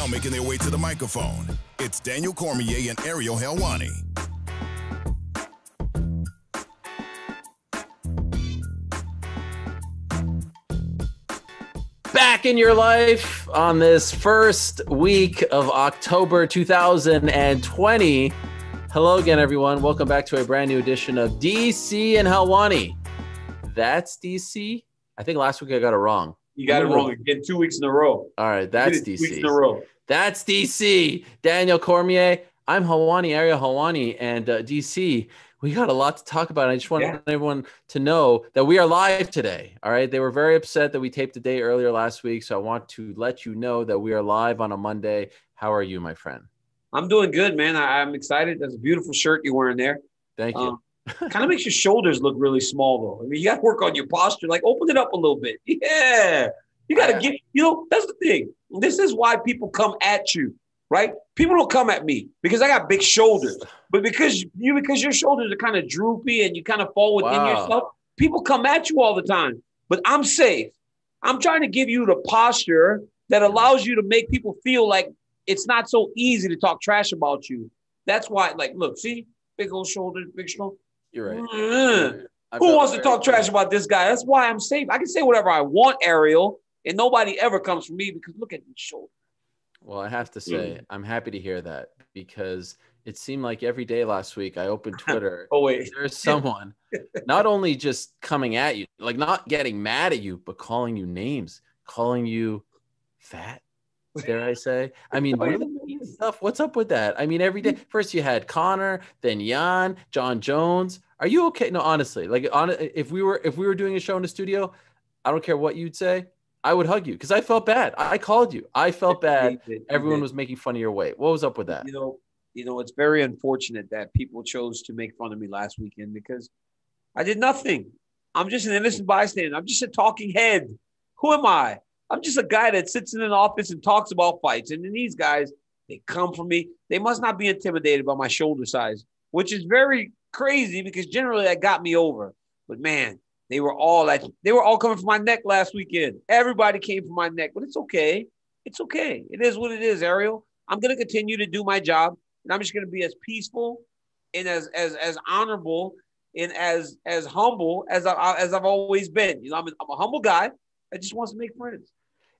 making their way to the microphone, it's Daniel Cormier and Ariel Helwani. Back in your life on this first week of October 2020. Hello again, everyone. Welcome back to a brand new edition of DC and Helwani. That's DC. I think last week I got it wrong. You got it wrong again 2 weeks in a row. All right, that's DC. 2 weeks in a row. That's DC. Daniel Cormier. I'm Helwani, Ariel Helwani, and DC. We got a lot to talk about. I just want everyone to know that we are live today. All right. They were very upset that we taped a day earlier last week. So I want to let you know that we are live on a Monday. How are you, my friend? I'm doing good, man. I'm excited. That's a beautiful shirt you're wearing there. Thank you. Kind of makes your shoulders look really small, though. I mean, you got to work on your posture. Like, open it up a little bit. Yeah. You got to get, that's the thing. This is why people come at you. Right? People don't come at me because I got big shoulders, but because your shoulders are kind of droopy and you kind of fall within yourself, people come at you all the time. But I'm safe. I'm trying to give you the posture that allows you to make people feel like it's not so easy to talk trash about you. That's why, like, look, see, big old shoulders, big shoulder. You're right. Who wants to talk trash about this guy? That's why I'm safe. I can say whatever I want, Ariel, and nobody ever comes for me because look at these shoulders. Well, I have to say, I'm happy to hear that because it seemed like every day last week I opened Twitter. There's someone not only just coming at you, like not getting mad at you, but calling you names, calling you fat, dare I say. I mean, really mean stuff. What's up with that? I mean, every day. First you had Conor, then Jan, John Jones. Are you okay? No, honestly, if we were doing a show in the studio, I don't care what you'd say. I would hug you because I felt bad. I called you. I felt bad. Everyone was making fun of your weight. What was up with that? You know, it's very unfortunate that people chose to make fun of me last weekend because I did nothing. I'm just an innocent bystander. I'm just a talking head. Who am I? I'm just a guy that sits in an office and talks about fights. And then these guys, they come for me. They must not be intimidated by my shoulder size, which is very crazy because generally that got me over. But man, They were all coming for my neck last weekend. Everybody came for my neck, but it's okay. It's okay. It is what it is, Ariel. I'm going to continue to do my job, and I'm just going to be as peaceful and as honorable and as humble as I've always been. I'm a humble guy that just wants to make friends.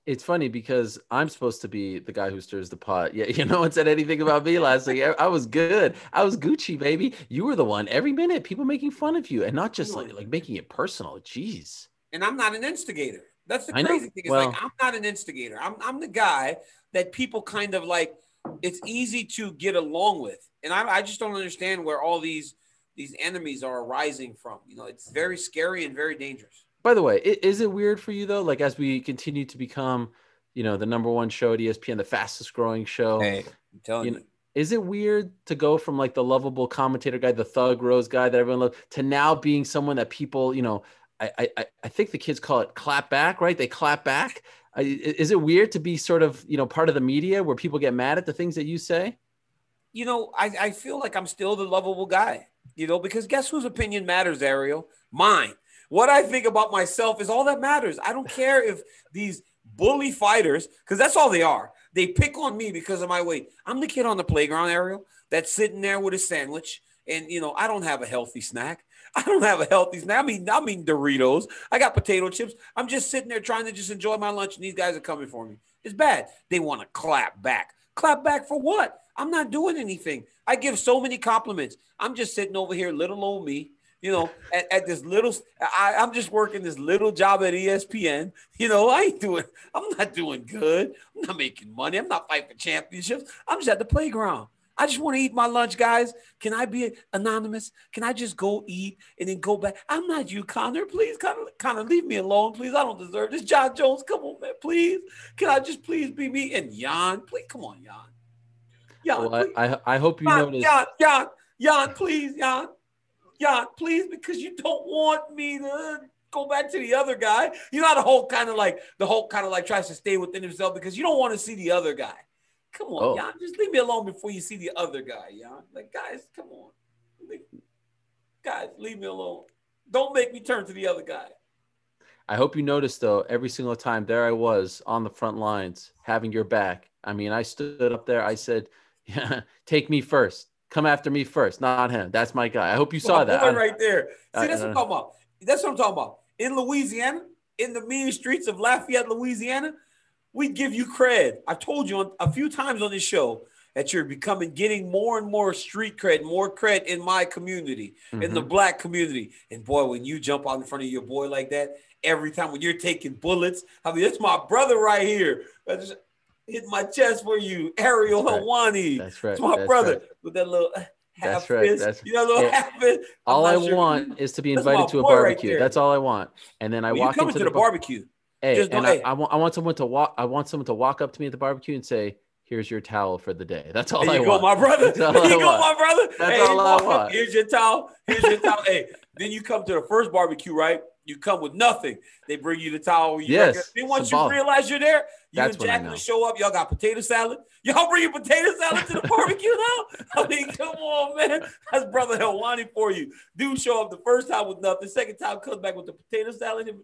It's funny because I'm supposed to be the guy who stirs the pot. Yeah, no one said anything about me last week. I was good. I was Gucci, baby. You were the one. Every minute, people making fun of you, and not just like making it personal. Jeez. And I'm not an instigator. That's the crazy thing. It's like I'm not an instigator. I'm the guy that people kind of like. It's easy to get along with, and I just don't understand where all these enemies are arising from. It's very scary and very dangerous. By the way, is it weird for you, though, like as we continue to become, the number one show at ESPN, the fastest growing show? Hey, I'm telling you. Is it weird to go from like the lovable commentator guy, the thug rose guy that everyone loves, to now being someone that people, I think the kids call it clap back, right? They clap back. Is it weird to be sort of, part of the media where people get mad at the things that you say? I feel like I'm still the lovable guy, because guess whose opinion matters, Ariel? Mine. What I think about myself is all that matters. I don't care if these bully fighters, because that's all they are. They pick on me because of my weight. I'm the kid on the playground, Ariel, that's sitting there with a sandwich. And, I don't have a healthy snack. I mean Doritos. I got potato chips. I'm just sitting there trying to just enjoy my lunch, and these guys are coming for me. It's bad. They want to clap back. Clap back for what? I'm not doing anything. I give so many compliments. I'm just sitting over here, little old me. At this little, I'm just working this little job at ESPN. I'm not doing good. I'm not making money. I'm not fighting for championships. I'm just at the playground. I just want to eat my lunch, guys. Can I be anonymous? Can I just go eat and then go back? I'm not you, Conor. Please, Conor, leave me alone, please. I don't deserve this. John Jones, come on, man, please. Can I just please be me? And Jan, please, come on, Jan. Jan, well, I hope you notice. Jan, please, Jan. Yeah, please, because you don't want me to go back to the other guy. The Hulk kind of like tries to stay within himself because you don't want to see the other guy. Come on, Jan, just leave me alone before you see the other guy, Jan. Like, guys, come on. Guys, leave me alone. Don't make me turn to the other guy. I hope you noticed, though, every single time there I was on the front lines having your back. I mean, I stood up there. I said, yeah, take me first. Come after me first, not him. That's my guy. I hope you saw that. Boy right there. See, that's what I'm talking about. That's what I'm talking about. In Louisiana, in the mean streets of Lafayette, Louisiana, we give you cred. I've told you a few times on this show that you're getting more and more street cred, more cred in my community, in the Black community. And boy, when you jump out in front of your boy like that, every time when you're taking bullets, I mean, it's my brother right here. I just hit my chest for you, Ariel Helwani. That's right. It's my brother with that little half fist. You know, little half fist. All I want is to be invited to a barbecue. That's all I want. And then I walk into the barbecue. Hey, and I want someone to walk. I want someone to walk up to me at the barbecue and say, "Here's your towel for the day." That's all I want. Go, my brother. There you go, my brother. That's all I want. Here's your towel. Here's your towel. Hey, then you come to the first barbecue, right? You come with nothing. They bring you the towel. Then once you realize you're there, you and Jacqueline show up. Y'all got potato salad. Y'all bring your potato salad to the barbecue now? I mean, come on, man. That's brother Helwani for you. Dude show up the first time with nothing. Second time comes back with the potato salad.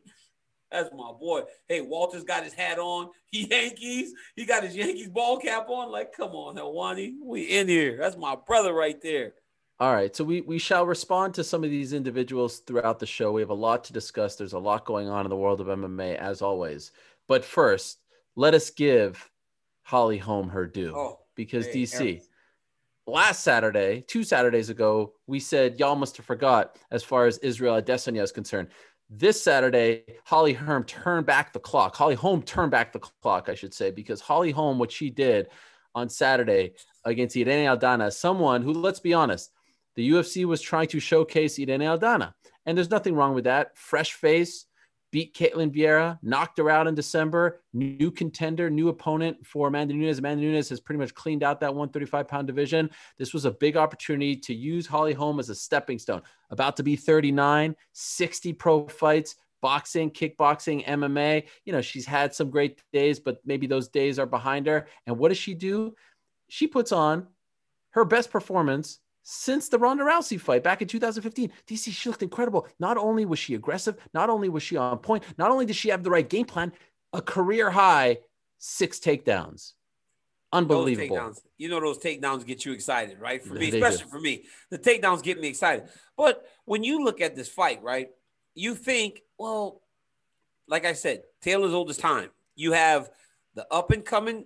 That's my boy. Hey, Walter's got his hat on. He Yankees. He got his Yankees ball cap on. Like, come on, Helwani. We in here. That's my brother right there. All right. So we shall respond to some of these individuals throughout the show. We have a lot to discuss. There's a lot going on in the world of MMA, as always. But first, let us give Holly Holm her due. Because, DC, last Saturday, 2 Saturdays ago, we said y'all must have forgot as far as Israel Adesanya is concerned. This Saturday, Holly Holm turned back the clock. Holly Holm turned back the clock, I should say, because Holly Holm, what she did on Saturday against Irene Aldana, someone who, let's be honest, the UFC was trying to showcase Irene Aldana. And there's nothing wrong with that. Fresh face, beat Caitlin Vieira, knocked her out in December, new contender, new opponent for Amanda Nunez. Amanda Nunez has pretty much cleaned out that 135-pound division. This was a big opportunity to use Holly Holm as a stepping stone. About to be 39, 60 pro fights, boxing, kickboxing, MMA. You know, she's had some great days, but maybe those days are behind her. And what does she do? She puts on her best performance since the Ronda Rousey fight back in 2015. DC, she looked incredible. Not only was she aggressive, not only was she on point, not only did she have the right game plan, a career high 6 takedowns. Unbelievable. Those takedowns get you excited, right? For me, especially for me, the takedowns get me excited. But when you look at this fight, right, you think, well, like I said, Taylor's oldest time. You have the up-and-coming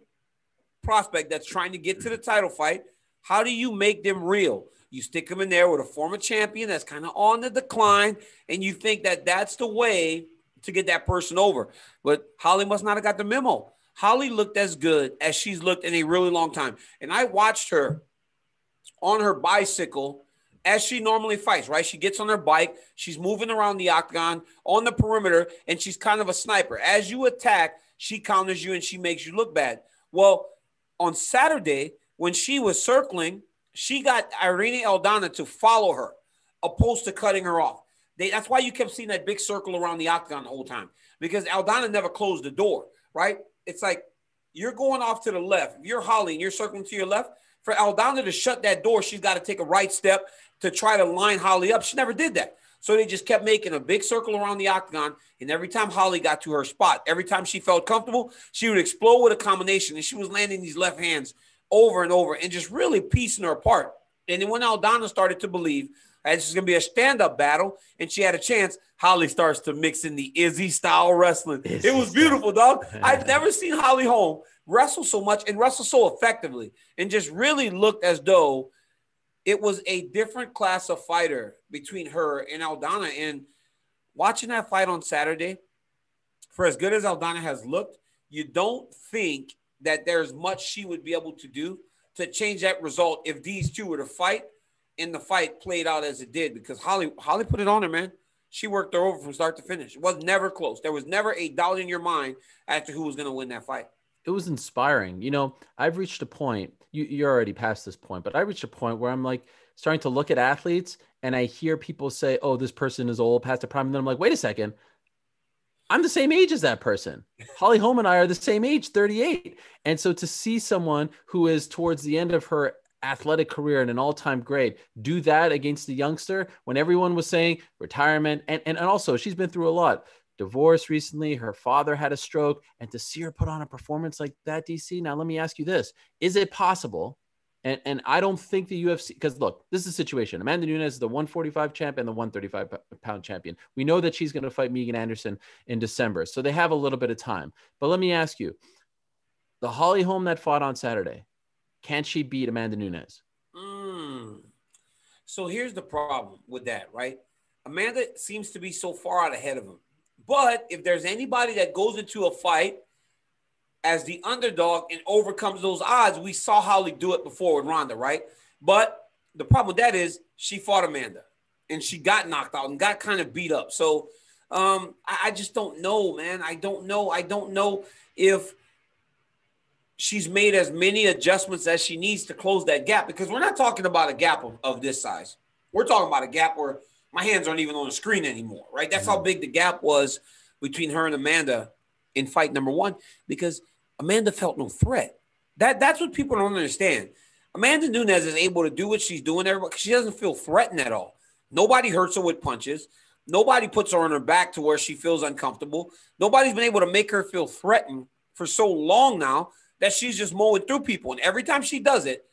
prospect that's trying to get to the title fight. How do you make them real? You stick them in there with a former champion that's kind of on the decline, and you think that that's the way to get that person over. But Holly must not have got the memo. Holly looked as good as she's looked in a really long time. And I watched her on her bicycle as she normally fights, right? She gets on her bike. She's moving around the octagon on the perimeter, and she's kind of a sniper. As you attack, she counters you, and she makes you look bad. Well, on Saturday, when she was circling, she got Irene Aldana to follow her, opposed to cutting her off. That's why you kept seeing that big circle around the octagon the whole time, because Aldana never closed the door, right? It's like you're going off to the left. If you're Holly and you're circling to your left, for Aldana to shut that door, she's got to take a right step to try to line Holly up. She never did that. So they just kept making a big circle around the octagon, and every time Holly got to her spot, every time she felt comfortable, she would explode with a combination, and she was landing these left hands over and over and just really piecing her apart. And then when Aldana started to believe that this is going to be a stand-up battle and she had a chance, Holly starts to mix in the Izzy-style wrestling. It was beautiful, dog. I've never seen Holly Holm wrestle so much and wrestle so effectively and just really looked as though it was a different class of fighter between her and Aldana. And watching that fight on Saturday, for as good as Aldana has looked, you don't think that there's much she would be able to do to change that result if these two were to fight and the fight played out as it did, because Holly put it on her, man. She worked her over from start to finish. It was never close. There was never a doubt in your mind as to who was going to win that fight. It was inspiring. You know, I've reached a point, you're already past this point, but I reached a point where I'm like starting to look at athletes and I hear people say, oh, this person is old, past the prime. And then I'm like, wait a second. I'm the same age as that person. Holly Holm and I are the same age, 38. And so to see someone who is towards the end of her athletic career and an all-time great do that against the youngster when everyone was saying retirement, and also she's been through a lot. divorced recently. Her father had a stroke. And to see her put on a performance like that, DC, now let me ask you this. Is it possible? And I don't think the UFC, because look, this is a situation. Amanda Nunez is the 145 champ and the 135-pound champion. We know that she's going to fight Megan Anderson in December. So they have a little bit of time. But let me ask you, the Holly Holm that fought on Saturday, can she beat Amanda Nunez? So here's the problem with that, right? Amanda seems to be so far out ahead of him. But if there's anybody that goes into a fight as the underdog and overcomes those odds, we saw Holly do it before with Ronda, right? But the problem with that is she fought Amanda and she got knocked out and got kind of beat up. So I just don't know, man. I don't know if she's made as many adjustments as she needs to close that gap, because we're not talking about a gap of this size. We're talking about a gap where my hands aren't even on the screen anymore, right? That's how big the gap was between her and Amanda in fight number one, because Amanda felt no threat. That's what people don't understand. Amanda Nunez is able to do what she's doing there because she doesn't feel threatened at all. Nobody hurts her with punches. Nobody puts her on her back to where she feels uncomfortable. Nobody's been able to make her feel threatened for so long now that she's just mowing through people. And every time she does it,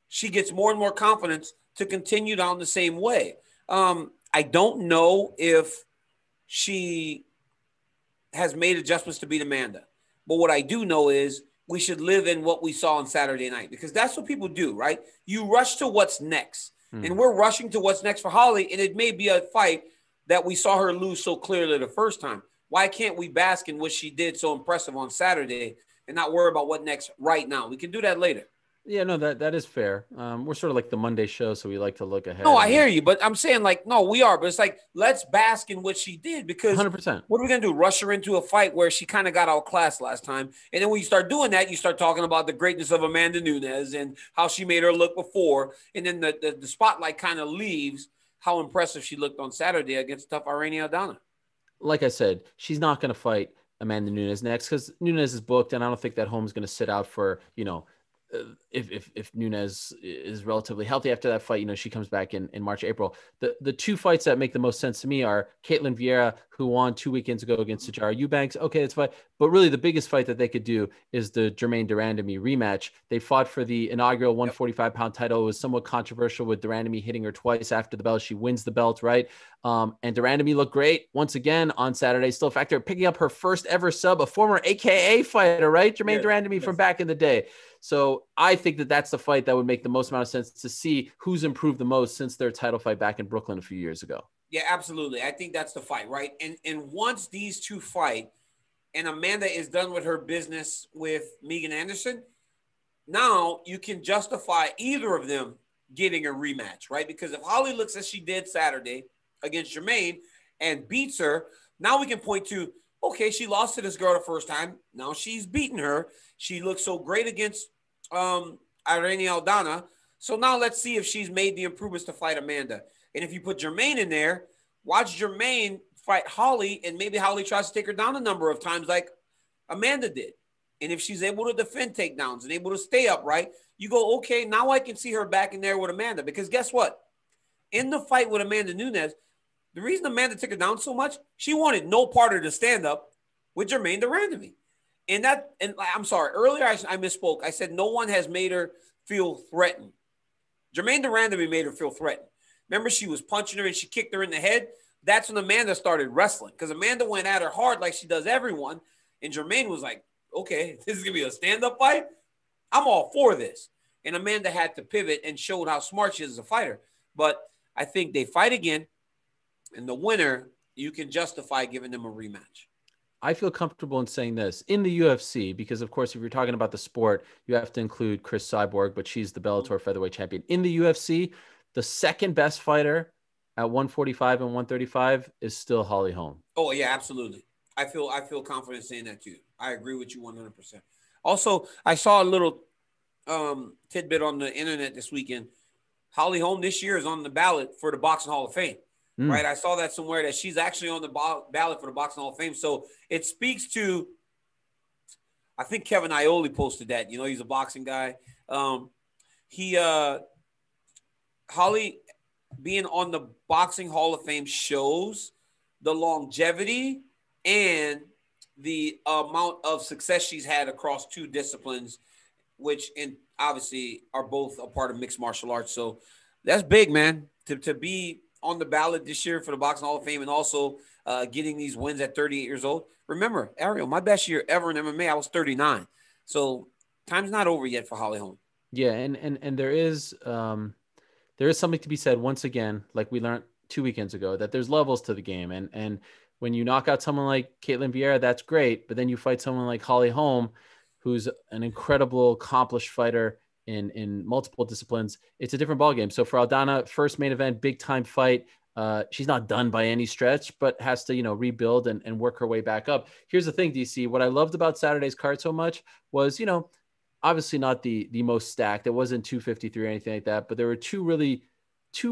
she gets more and more confidence to continue down the same way. I don't know if she has made adjustments to beat Amanda. But what I do know is we should live in what we saw on Saturday night, because that's what people do, right? You rush to what's next. And we're rushing to what's next for Holly, and it may be a fight that we saw her lose so clearly the first time. Why can't we bask in what she did so impressive on Saturday and not worry about what next right now? We can do that later. Yeah, no, that is fair. We're sort of like the Monday show, so we like to look ahead. No, I hear you, but I'm saying, like, no, we are. But it's like, let's bask in what she did, because 100%. What are we going to do? Rush her into a fight where she kind of got outclassed last time. And then when you start doing that, you start talking about the greatness of Amanda Nunez and how she made her look before. And then the spotlight kind of leaves how impressive she looked on Saturday against tough Irene Aldana. Like I said, she's not going to fight Amanda Nunez next because Nunez is booked, and I don't think that Holm's going to sit out for, if Nunez is relatively healthy after that fight, she comes back in March, April. The two fights that make the most sense to me are Caitlin Vieira, who won 2 weekends ago against Sajara Eubanks. Okay, it's fine. But really the biggest fight that they could do is the Jermaine Durandamy rematch. They fought for the inaugural 145-pound title. It was somewhat controversial with Durandamy hitting her twice after the belt. She wins the belt, right? And Durandamy looked great once again on Saturday. Still a factor, picking up her first ever sub, a former AKA fighter, right? Jermaine Durandamy from back in the day. So I think that that's the fight that would make the most amount of sense to see who's improved the most since their title fight back in Brooklyn a few years ago. Yeah, absolutely. I think that's the fight, right? And once these two fight and Amanda is done with her business with Megan Anderson, now you can justify either of them getting a rematch, right? Because if Holly looks as she did Saturday against Jermaine and beats her, now we can point to, okay, she lost to this girl the first time. Now she's beaten her. She looked so great against Irene Aldana. So now let's see if she's made the improvements to fight Amanda. And if you put Jermaine in there, watch Jermaine fight Holly, and maybe Holly tries to take her down a number of times like Amanda did. And if she's able to defend takedowns and able to stay upright, you go, okay, now I can see her back in there with Amanda. Because guess what? In the fight with Amanda Nunez, the reason Amanda took her down so much, she wanted no part of the stand-up with Jermaine Durandamy. And I'm sorry, earlier I misspoke. I said no one has made her feel threatened. Jermaine Durandamy made her feel threatened. Remember, she was punching her and she kicked her in the head? That's when Amanda started wrestling, because Amanda went at her hard like she does everyone. And Jermaine was like, okay, this is going to be a stand-up fight? I'm all for this. And Amanda had to pivot and showed how smart she is as a fighter. But I think they fight again, and the winner, you can justify giving them a rematch. I feel comfortable in saying this in the UFC, because of course, if you're talking about the sport, you have to include Chris Cyborg, but she's the Bellator featherweight champion. In the UFC, the second best fighter at 145 and 135 is still Holly Holm. Oh yeah, absolutely. I feel confident saying that too. I agree with you 100%. Also, I saw a little tidbit on the internet this weekend. Holly Holm this year is on the ballot for the Boxing Hall of Fame. Right. I saw that somewhere that she's actually on the ballot for the Boxing Hall of Fame. So it speaks to, I think Kevin Iole posted that, he's a boxing guy. Holly being on the Boxing Hall of Fame shows the longevity and the amount of success she's had across 2 disciplines, which obviously are both a part of mixed martial arts. So that's big, man, to be on the ballot this year for the Boxing Hall of Fame, and also getting these wins at 38 years old. Remember, Ariel, my best year ever in MMA, I was 39. So time's not over yet for Holly Holm. Yeah, and there is something to be said once again, like we learned 2 weekends ago, that there's levels to the game, and when you knock out someone like Caitlin Vieira, that's great, but then you fight someone like Holly Holm, who's an incredible, accomplished fighter in multiple disciplines. It's a different ballgame. So for Aldana, first main event, big time fight. She's not done by any stretch, but has to, rebuild and work her way back up. Here's the thing, DC. What I loved about Saturday's card so much was, obviously not the most stacked. It wasn't 253 or anything like that, but there were two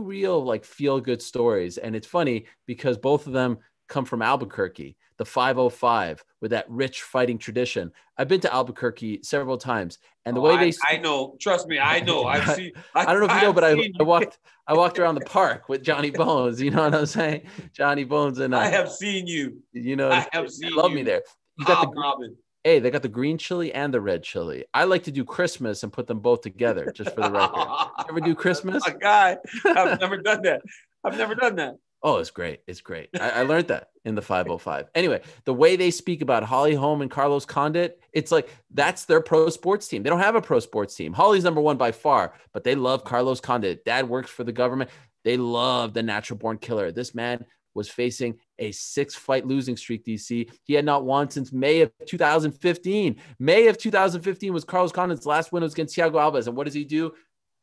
real like feel good stories. And it's funny because both of them come from Albuquerque, the 505, with that rich fighting tradition. I've been to Albuquerque several times, and the way I know, trust me, I know. I've seen. I don't know if you know, but I walked around the park with Johnny Bones. You know what I'm saying? Johnny Bones and I have seen you. I have seen you. Love me there. You got Hey, they got the green chili and the red chili. I like to do Christmas and put them both together, just for the record. You ever do Christmas? A guy, I've never done that. Oh, it's great. It's great. I learned that in the 505. Anyway, the way they speak about Holly Holm and Carlos Condit, it's like that's their pro sports team. They don't have a pro sports team. Holly's number one by far, but they love Carlos Condit. Dad works for the government. They love the natural born killer. This man was facing a 6-fight losing streak, DC. He had not won since May of 2015. May of 2015 was Carlos Condit's last win. It was against Thiago Alves. And what does he do?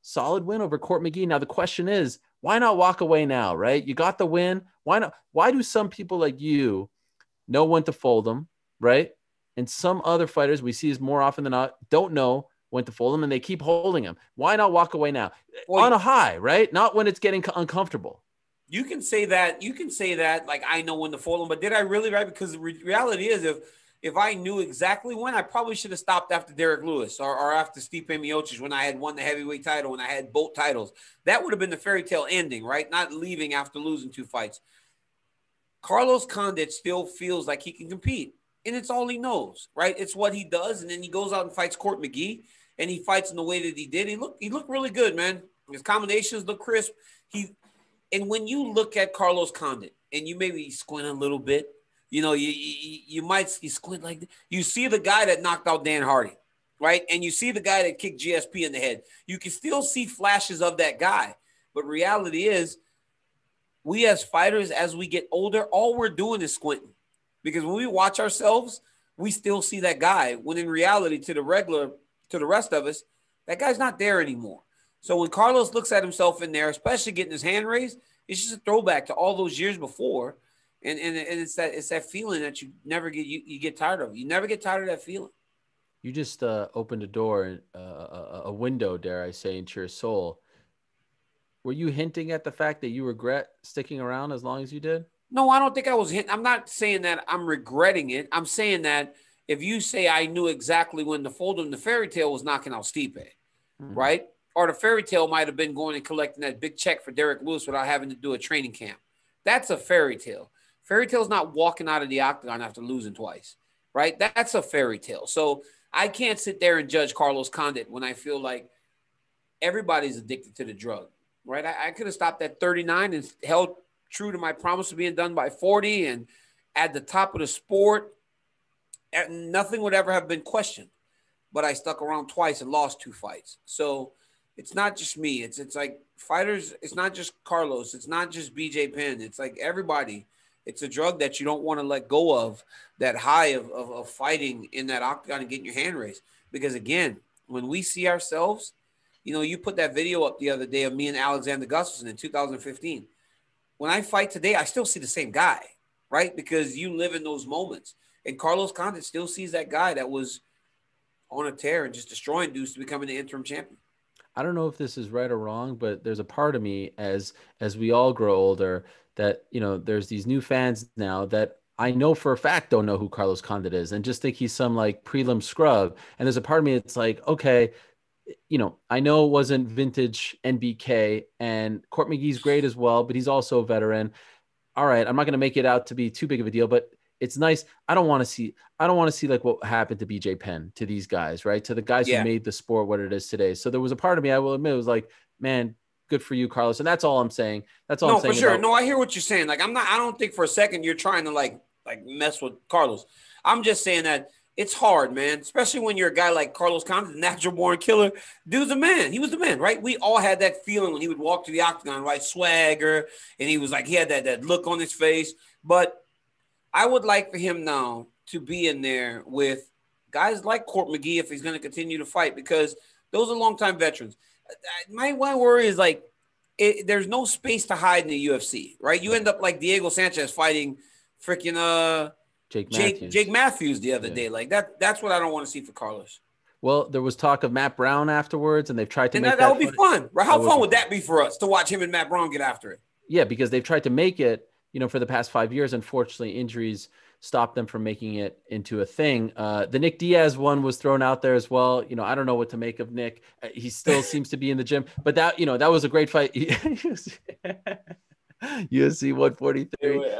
Solid win over Court McGee. Now, the question is, why not walk away now, right? You got the win. Why not? Why do some people like you know when to fold them, right? And some other fighters, we see this more often than not, don't know when to fold them, and they keep holding them. Why not walk away now? Well, on a high, right? Not when it's getting uncomfortable. You can say that, like, I know when to fold them, but did I really, right? Because the reality is, if I knew exactly when, I probably should have stopped after Derek Lewis or after Stipe Miocic when I had won the heavyweight title, when I had both titles. That would have been the fairy tale ending, right? Not leaving after losing 2 fights. Carlos Condit still feels like he can compete, and it's all he knows, right? It's what he does, and then he goes out and fights Court McGee, and he fights in the way that he did. He looked really good, man. His combinations look crisp. And when you look at Carlos Condit, and you maybe squint a little bit, you might squint like that. You see the guy that knocked out Dan Hardy, right? And you see the guy that kicked GSP in the head. You can still see flashes of that guy. But reality is, we as fighters, as we get older, all we're doing is squinting. Because when we watch ourselves, we still see that guy. When in reality, to the rest of us, that guy's not there anymore. So when Carlos looks at himself in there, especially getting his hand raised, it's just a throwback to all those years before. And it's that feeling that you never get tired of. You never get tired of that feeling. You just opened a door, a window, dare I say, into your soul. Were you hinting at the fact that you regret sticking around as long as you did? No, I don't think I was hinting. I'm not saying that I'm regretting it. I'm saying that if you say I knew exactly when to fold him, the fairy tale was knocking out Stipe, right? Or the fairy tale might have been going and collecting that big check for Derek Lewis without having to do a training camp. That's a fairy tale. Fairy tale's not walking out of the octagon after losing twice, right? That's a fairy tale. So I can't sit there and judge Carlos Condit when I feel like everybody's addicted to the drug, right? I could have stopped at 39 and held true to my promise of being done by 40 and at the top of the sport, and nothing would ever have been questioned. But I stuck around twice and lost 2 fights. So it's not just me. It's like fighters. It's not just Carlos. It's not just BJ Penn. It's like everybody. It's a drug that you don't want to let go of, that high of fighting in that octagon and getting your hand raised. Because, again, when we see ourselves, you put that video up the other day of me and Alexander Gustafsson in 2015. When I fight today, I still see the same guy, right? Because you live in those moments. And Carlos Condit still sees that guy that was on a tear and just destroying dudes to becoming the interim champion. I don't know if this is right or wrong, but there's a part of me as we all grow older that, there's these new fans now that I know for a fact don't know who Carlos Condit is and just think he's some like prelim scrub. And there's a part of me that's like, okay, I know it wasn't vintage NBK and Court McGee's great as well, but he's also a veteran. All right, I'm not going to make it out to be too big of a deal, but it's nice. I don't want to see like what happened to BJ Penn, to these guys, right? To the guys who made the sport what it is today. So there was a part of me, I will admit, it was like, man, good for you, Carlos. And that's all I'm saying. That's all I'm saying. No, for sure. No, I hear what you're saying. Like, I don't think for a second you're trying to like mess with Carlos. I'm just saying that it's hard, man, especially when you're a guy like Carlos Condit, the natural born killer. Dude's a man. He was the man, right? We all had that feeling when he would walk to the octagon, right? Swagger. And he was like, he had that look on his face. But I would like for him now to be in there with guys like Court McGee if he's going to continue to fight, because those are longtime veterans. My worry is like, there's no space to hide in the UFC, right? You end up like Diego Sanchez fighting freaking Jake Matthews the other day. Like that's what I don't want to see for Carlos. Well, there was talk of Matt Brown afterwards, and they've tried to make that would be fun. Right? How fun would that be for us to watch him and Matt Brown get after it? Yeah, because they've tried to make it, for the past 5 years. Unfortunately, injuries stopped them from making it into a thing. The Nick Diaz one was thrown out there as well. I don't know what to make of Nick. He still seems to be in the gym, but that was a great fight. UFC 143.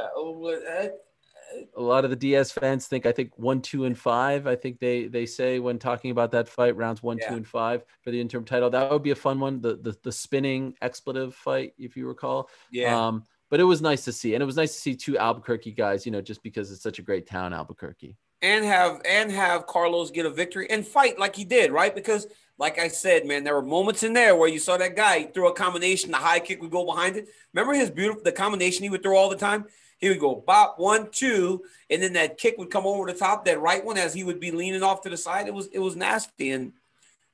A lot of the Diaz fans think 1, 2, and 5. I think they say when talking about that fight, rounds 1, 2, and 5 for the interim title. That would be a fun one. The spinning expletive fight, if you recall. Yeah. But it was nice to see, and it was nice to see two Albuquerque guys. Just because it's such a great town, Albuquerque. And have Carlos get a victory and fight like he did, right? Because like I said, man, there were moments in there where you saw that guy throw a combination, the high kick would go behind it. Remember the combination he would throw all the time? He would go bop 1, 2, and then that kick would come over the top, that right one, as he would be leaning off to the side. It was nasty, and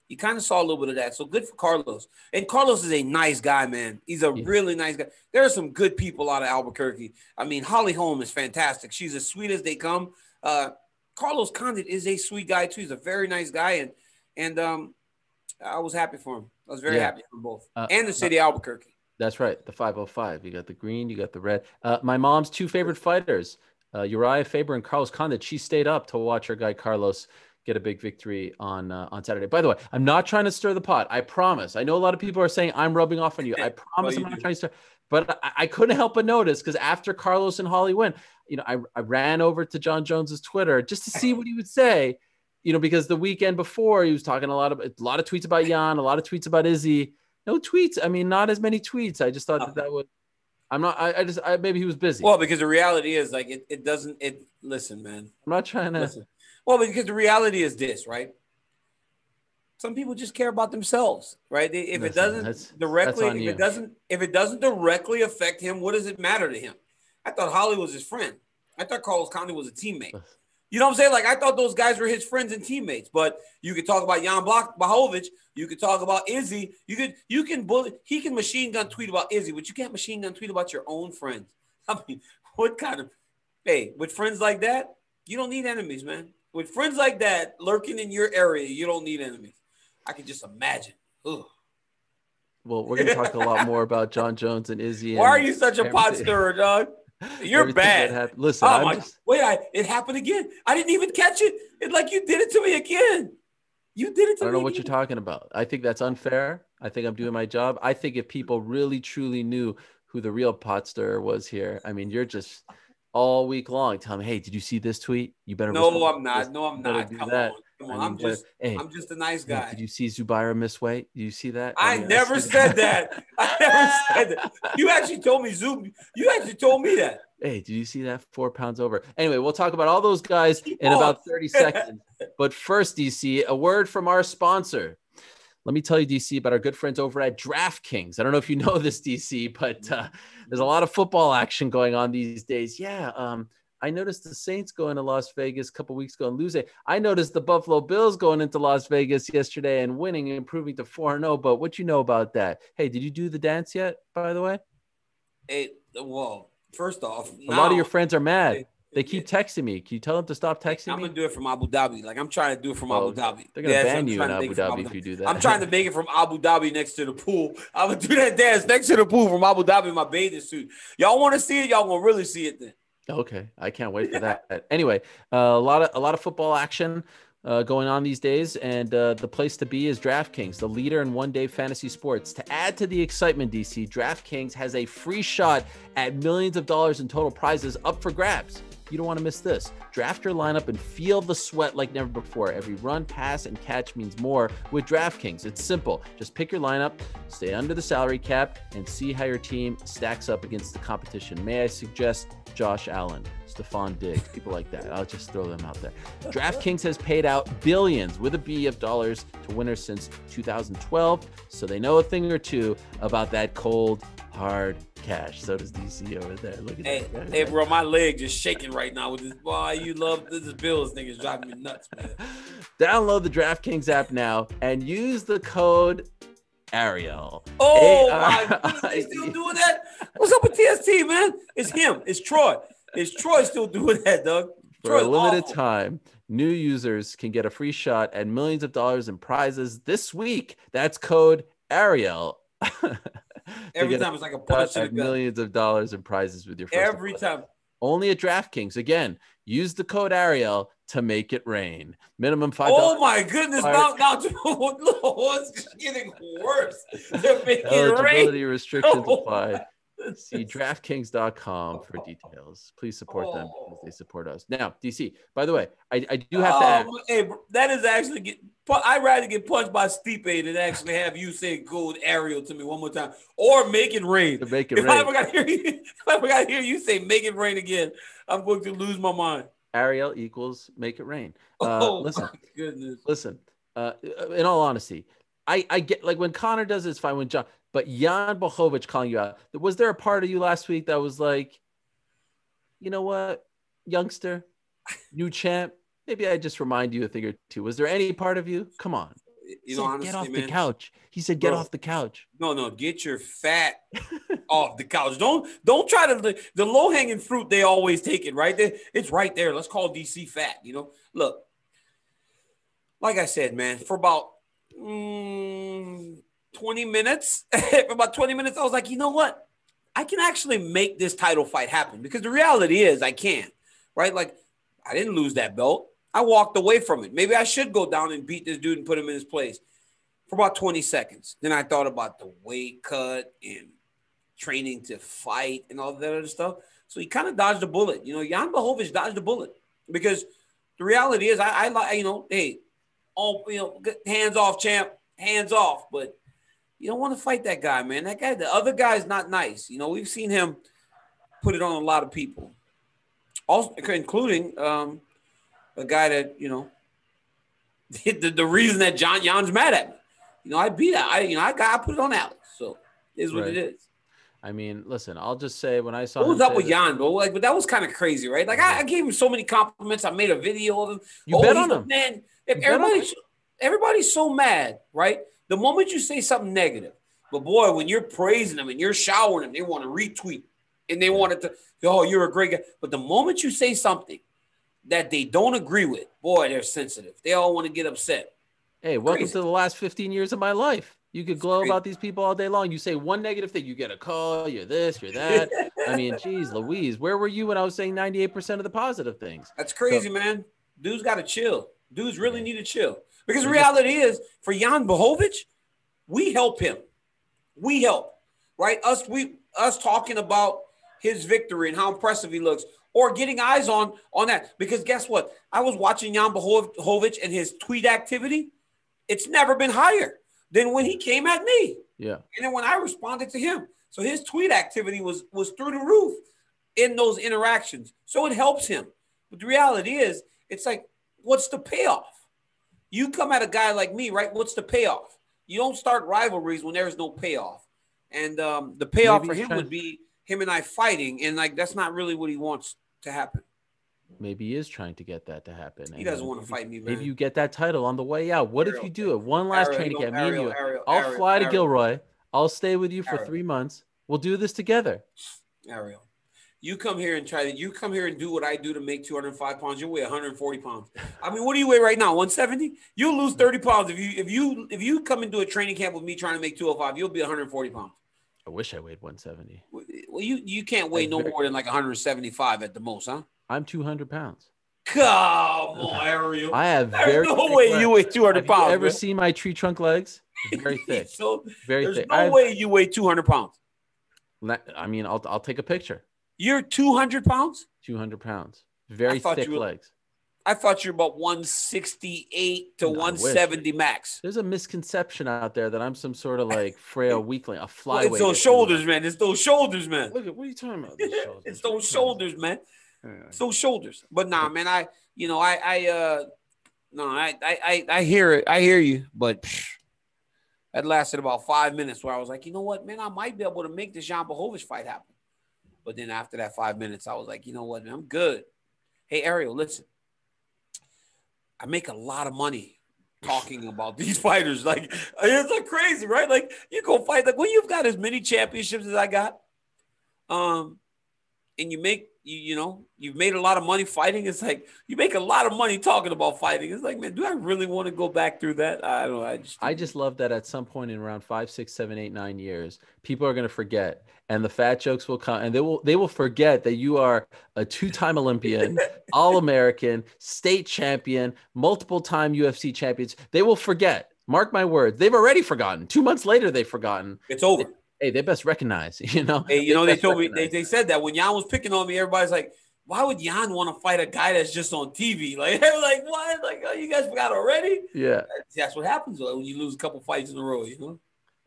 you kind of saw a little bit of that. So good for Carlos. And Carlos is a nice guy, man. He's a really nice guy. There are some good people out of Albuquerque. I mean, Holly Holm is fantastic. She's as sweet as they come. Carlos Condit is a sweet guy too. He's a very nice guy, and I was happy for him. I was very happy for them both, and the city of Albuquerque. That's right. The 505. You got the green, you got the red. My mom's two favorite fighters, Uriah Faber and Carlos Condit. She stayed up to watch her guy Carlos get a big victory on Saturday. By the way, I'm not trying to stir the pot. I promise. I know a lot of people are saying I'm rubbing off on you. I promise I'm not trying to stir. But I couldn't help but notice, because after Carlos and Holly win, I ran over to John Jones's Twitter just to see what he would say. Because the weekend before he was talking a lot of tweets about Jan, a lot of tweets about Izzy. No tweets. I mean, not as many tweets. I just thought that would. I'm not. Maybe he was busy. Well, because the reality is, like, it doesn't. Listen, man. I'm not trying to. Listen. Well, because the reality is this, right? Some people just care about themselves, right? If it doesn't directly affect him, what does it matter to him? I thought Holly was his friend. I thought Carlos Condit was a teammate. You know what I'm saying? Like, I thought those guys were his friends and teammates. But you could talk about Jan Blachowicz. You could talk about Izzy. You can bully. He can machine gun tweet about Izzy, but you can't machine gun tweet about your own friends. I mean, what kind of? Hey, with friends like that, you don't need enemies, man. With friends like that lurking in your area, you don't need enemies. I can just imagine. Ugh. Well, we're gonna talk a lot more about John Jones and Izzy. Why are you such a pot stirrer, dog? You're bad. Listen, it happened again. I didn't even catch it. It's like you did it to me again. You did it to me. I don't know what you're talking about. I think that's unfair. I think I'm doing my job. I think if people really truly knew who the real pot stirrer was here, I mean, you're just all week long telling me, hey, did you see this tweet? You better. No, I'm not. No, I'm not. Come on. I'm just a nice guy. Did you see Zubaira miss weight? Did you see that? I never said that. I never said that. You actually told me You actually told me that. Hey, did you see that? 4 pounds over. Anyway, we'll talk about all those guys in about 30 seconds. But first, DC, a word from our sponsor. Let me tell you, DC, about our good friends over at DraftKings. I don't know if you know this, DC, but there's a lot of football action going on these days. Yeah, I noticed the Saints going to Las Vegas a couple weeks ago and losing. I noticed the Buffalo Bills going into Las Vegas yesterday and winning and improving to 4-0. But what you know about that? Hey, did you do the dance yet, by the way? Hey, well, first off, a lot of your friends are mad. They keep texting me. Can you tell them to stop texting me? I'm going to do it from Abu Dhabi. Like, I'm trying to do it from Abu Dhabi. They're going to ban you in Abu Dhabi if you do that. I'm trying to make it from Abu Dhabi next to the pool. I'm going to do that dance next to the pool from Abu Dhabi in my bathing suit. Y'all want to see it? Y'all going to really see it then. Okay. I can't wait for that. Anyway, a lot of football action going on these days, and the place to be is DraftKings, the leader in one-day fantasy sports. To add to the excitement, DC, DraftKings has a free shot at millions of dollars in total prizes up for grabs. you don't want to miss this. Draft your lineup and feel the sweat like never before. Every run, pass, and catch means more with DraftKings. It's simple. Just pick your lineup, stay under the salary cap, and see how your team stacks up against the competition. May I suggest Josh Allen, Stephon Diggs, people like that. I'll just throw them out there. DraftKings has paid out billions with a B of dollars to winners since 2012, so they know a thing or two about that cold, hard cash. So does DC over there. Look at that. Hey, bro, my leg just shaking right now with this. Boy, you love this Bills thing is driving me nuts, man. Download the DraftKings app now and use the code Ariel. Oh, my goodness, they still doing that? What's up with TST, man? It's him. It's Troy. Is Troy still doing that, Doug? For a limited time, new users can get a free shot at millions of dollars in prizes this week. That's code Ariel. Every time it's like a punch to the gut. Millions of dollars in prizes with your first Every time. Only at DraftKings. Again, use the code Ariel to make it rain. Minimum $5. Oh my goodness! Now it's getting worse. They're making eligibility rain. restrictions apply. See DraftKings.com for details. Please support them because they support us. Now, DC, by the way, I do have to add. Hey, that is actually I'd rather get punched by Stipe than actually have you say "gold Ariel" to me one more time or "make it rain." Make it rain. If I ever got to hear you say "make it rain" again, I'm going to lose my mind. Ariel equals make it rain. Listen, my goodness. Listen. In all honesty, I get like when Conor does it, it's fine. When John. But Jan Blachowicz calling you out, was there a part of you last week that was like, you know what, youngster, new champ, maybe I just remind you a thing or two. Was there any part of you? Come on. Honestly, get off man, the couch. He said, get off the couch. No, get your fat off the couch. Don't try to, the low-hanging fruit, they always take it, right? It's right there. Let's call DC fat, Look, like I said, man, for about 20 minutes, I was like, you know what? I can actually make this title fight happen because the reality is I can't, right? Like, I didn't lose that belt. I walked away from it. Maybe I should go down and beat this dude and put him in his place for about 20 seconds. Then I thought about the weight cut and training to fight and all that other stuff. So he kind of dodged a bullet. Jan Blachowicz dodged a bullet because the reality is I hey, hands off, champ, hands off. But you don't want to fight that guy, man. That guy, the other guy is not nice. We've seen him put it on a lot of people, also including a guy that, the reason that Jan's mad at me. I beat that. I put it on Alex. So it is what it is. I mean, listen, I'll just say when I saw what was up with Jan, bro? Like, but that was kind of crazy, right? Like, I gave him so many compliments. I made a video of him. You bet on him. Man, everybody's so mad, right? The moment you say something negative, but boy, when you're praising them and you're showering them, they want to retweet and they want it to, oh, you're a great guy. But the moment you say something that they don't agree with, boy, they're sensitive. They all want to get upset. Hey, welcome to the last 15 years of my life. You could glow about these people all day long. You say one negative thing, you get a call, you're this, you're that. I mean, geez, Louise, where were you when I was saying 98% of the positive things? That's crazy, man. Dudes got to chill. Dudes really need to chill. Because the reality is, for Jan Blachowicz, we help him. We help, right? Us talking about his victory and how impressive he looks, or getting eyes on that. Because guess what? I was watching Jan Blachowicz and his tweet activity. It's never been higher than when he came at me. Yeah. And then when I responded to him. So his tweet activity was through the roof in those interactions. So it helps him. But the reality is, it's like, what's the payoff? You come at a guy like me, right? What's the payoff? You don't start rivalries when there's no payoff. And the payoff for him would be him and I fighting. And like, that's not really what he wants to happen. Maybe he is trying to get that to happen. He doesn't want to fight me, man. Maybe you get that title on the way out. What if you do it? One last training camp. Me and you. I'll fly to Gilroy. I'll stay with you for 3 months. We'll do this together. Ariel, you come here and do what I do to make 205 pounds. You weigh 140 pounds. I mean, what do you weigh right now? 170? You'll lose 30 pounds. If you come into a training camp with me trying to make 205, you'll be 140 pounds. I wish I weighed 170. Well, you can't weigh no more than like 175 at the most, huh? I'm 200 pounds. Come on, Ariel. I have There's no way you weigh 200 pounds. Have you ever seen my tree trunk legs? Very thick. Very thick. There's no way you weigh 200 pounds. I mean, I'll take a picture. You're 200 pounds? 200 pounds. Very thick legs. I thought you were about 168 to 170 max. There's a misconception out there that I'm some sort of like frail weakling, a flyweight. Well, it's those shoulders, man. It's those shoulders, man. Look at what are you talking about? It's those shoulders, man. It's those shoulders. But nah, man, I hear it. I hear you, but that lasted about 5 minutes where I was like, you know what, man, I might be able to make the Jan Blachowicz fight happen. But then after that 5 minutes, I was like, you know what, man, I'm good. Hey, Ariel, listen. I make a lot of money talking about these fighters. Like, it's like crazy, right? Like, you go fight. Like, when you've got as many championships as I got, and you make, you've made a lot of money fighting. It's like you make a lot of money talking about fighting. It's like, man, do I really want to go back through that? I don't know. I just love that at some point in around 5, 6, 7, 8, 9 years, people are going to forget, and the fat jokes will come, and they will forget that you are a 2-time Olympian, All-American, state champion, multiple-time UFC champions. They will forget. Mark my words. They've already forgotten. 2 months later, they've forgotten. It's over. Hey, they best recognize, Hey, they told me, they said that when Jan was picking on me, everybody's like, why would Jan want to fight a guy that's just on TV? Like, they're like, what? Like, oh, you guys forgot already? Yeah. That's what happens when you lose a couple fights in a row,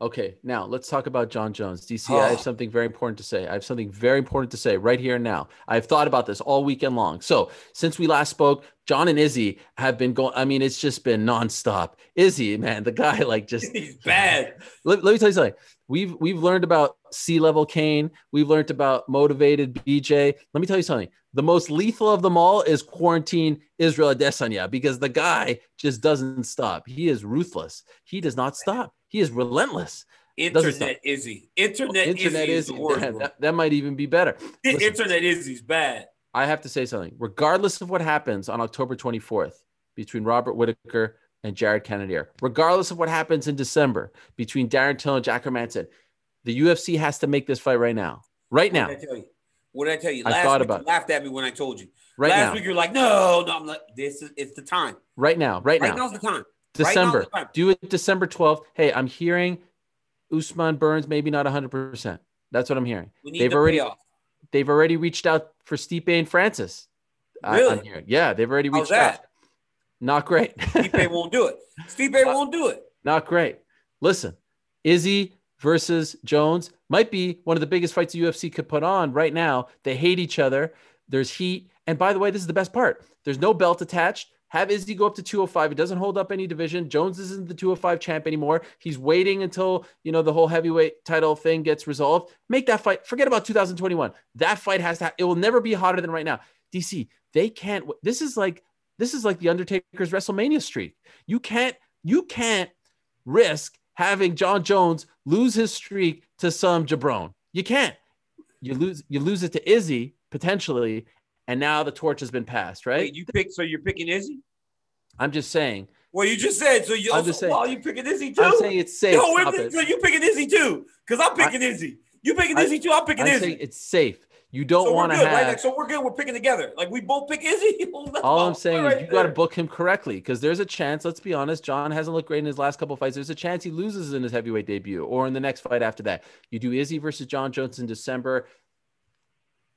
Okay, now let's talk about Jon Jones. DC, I have something very important to say. Right here and now. I've thought about this all weekend long. So since we last spoke, Jon and Izzy have been going. I mean, it's just been nonstop. Izzy, man, the guy he's bad. Let me tell you something. We've learned about C-level Kane. We've learned about motivated BJ. Let me tell you something. The most lethal of them all is quarantine Israel Adesanya, because the guy just doesn't stop. He is ruthless. He does not stop. He is relentless. Internet Izzy. Internet Izzy is the word. That might even be better. Listen, Internet Izzy's bad. I have to say something. Regardless of what happens on October 24th between Robert Whittaker and Jared Cannonier, regardless of what happens in December between Darren Till and Jack Hermanson, the UFC has to make this fight right now. Right now. What did I tell you? Last week you laughed at me when I told you. Last week you're like, no, I'm like, it's the time. Right now. Right now's the time. December. Do it December 12th. Hey, I'm hearing Usman Burns maybe not 100%. That's what I'm hearing. They've already reached out for Stipe and Francis. Really? I'm hearing. Yeah, they've already reached out. Not great. Stipe won't do it. Stipe won't do it. Not great. Listen, Izzy versus Jones might be one of the biggest fights the UFC could put on right now. They hate each other. There's heat. And by the way, this is the best part. There's no belt attached. Have Izzy go up to 205. It doesn't hold up any division. Jones isn't the 205 champ anymore. He's waiting until, the whole heavyweight title thing gets resolved. Make that fight. Forget about 2021. That fight it will never be hotter than right now. DC, they can't. This is like the Undertaker's WrestleMania streak. You can't risk having Jon Jones lose his streak to some jabron. You can't. You lose it to Izzy potentially, and now the torch has been passed, right? Wait, so you're picking Izzy? I'm just saying. Well, you just said so. You picking Izzy too? I'm saying it's safe. So you picking Izzy too? Because I'm picking Izzy. You picking Izzy too? I'm picking Izzy. It's safe. You don't want to have. Right? So we're good. We're picking together. Like we both pick Izzy. All I'm saying is you got to book him correctly, because there's a chance. Let's be honest. Jon hasn't looked great in his last couple of fights. There's a chance he loses in his heavyweight debut or in the next fight after that. You do Izzy versus Jon Jones in December.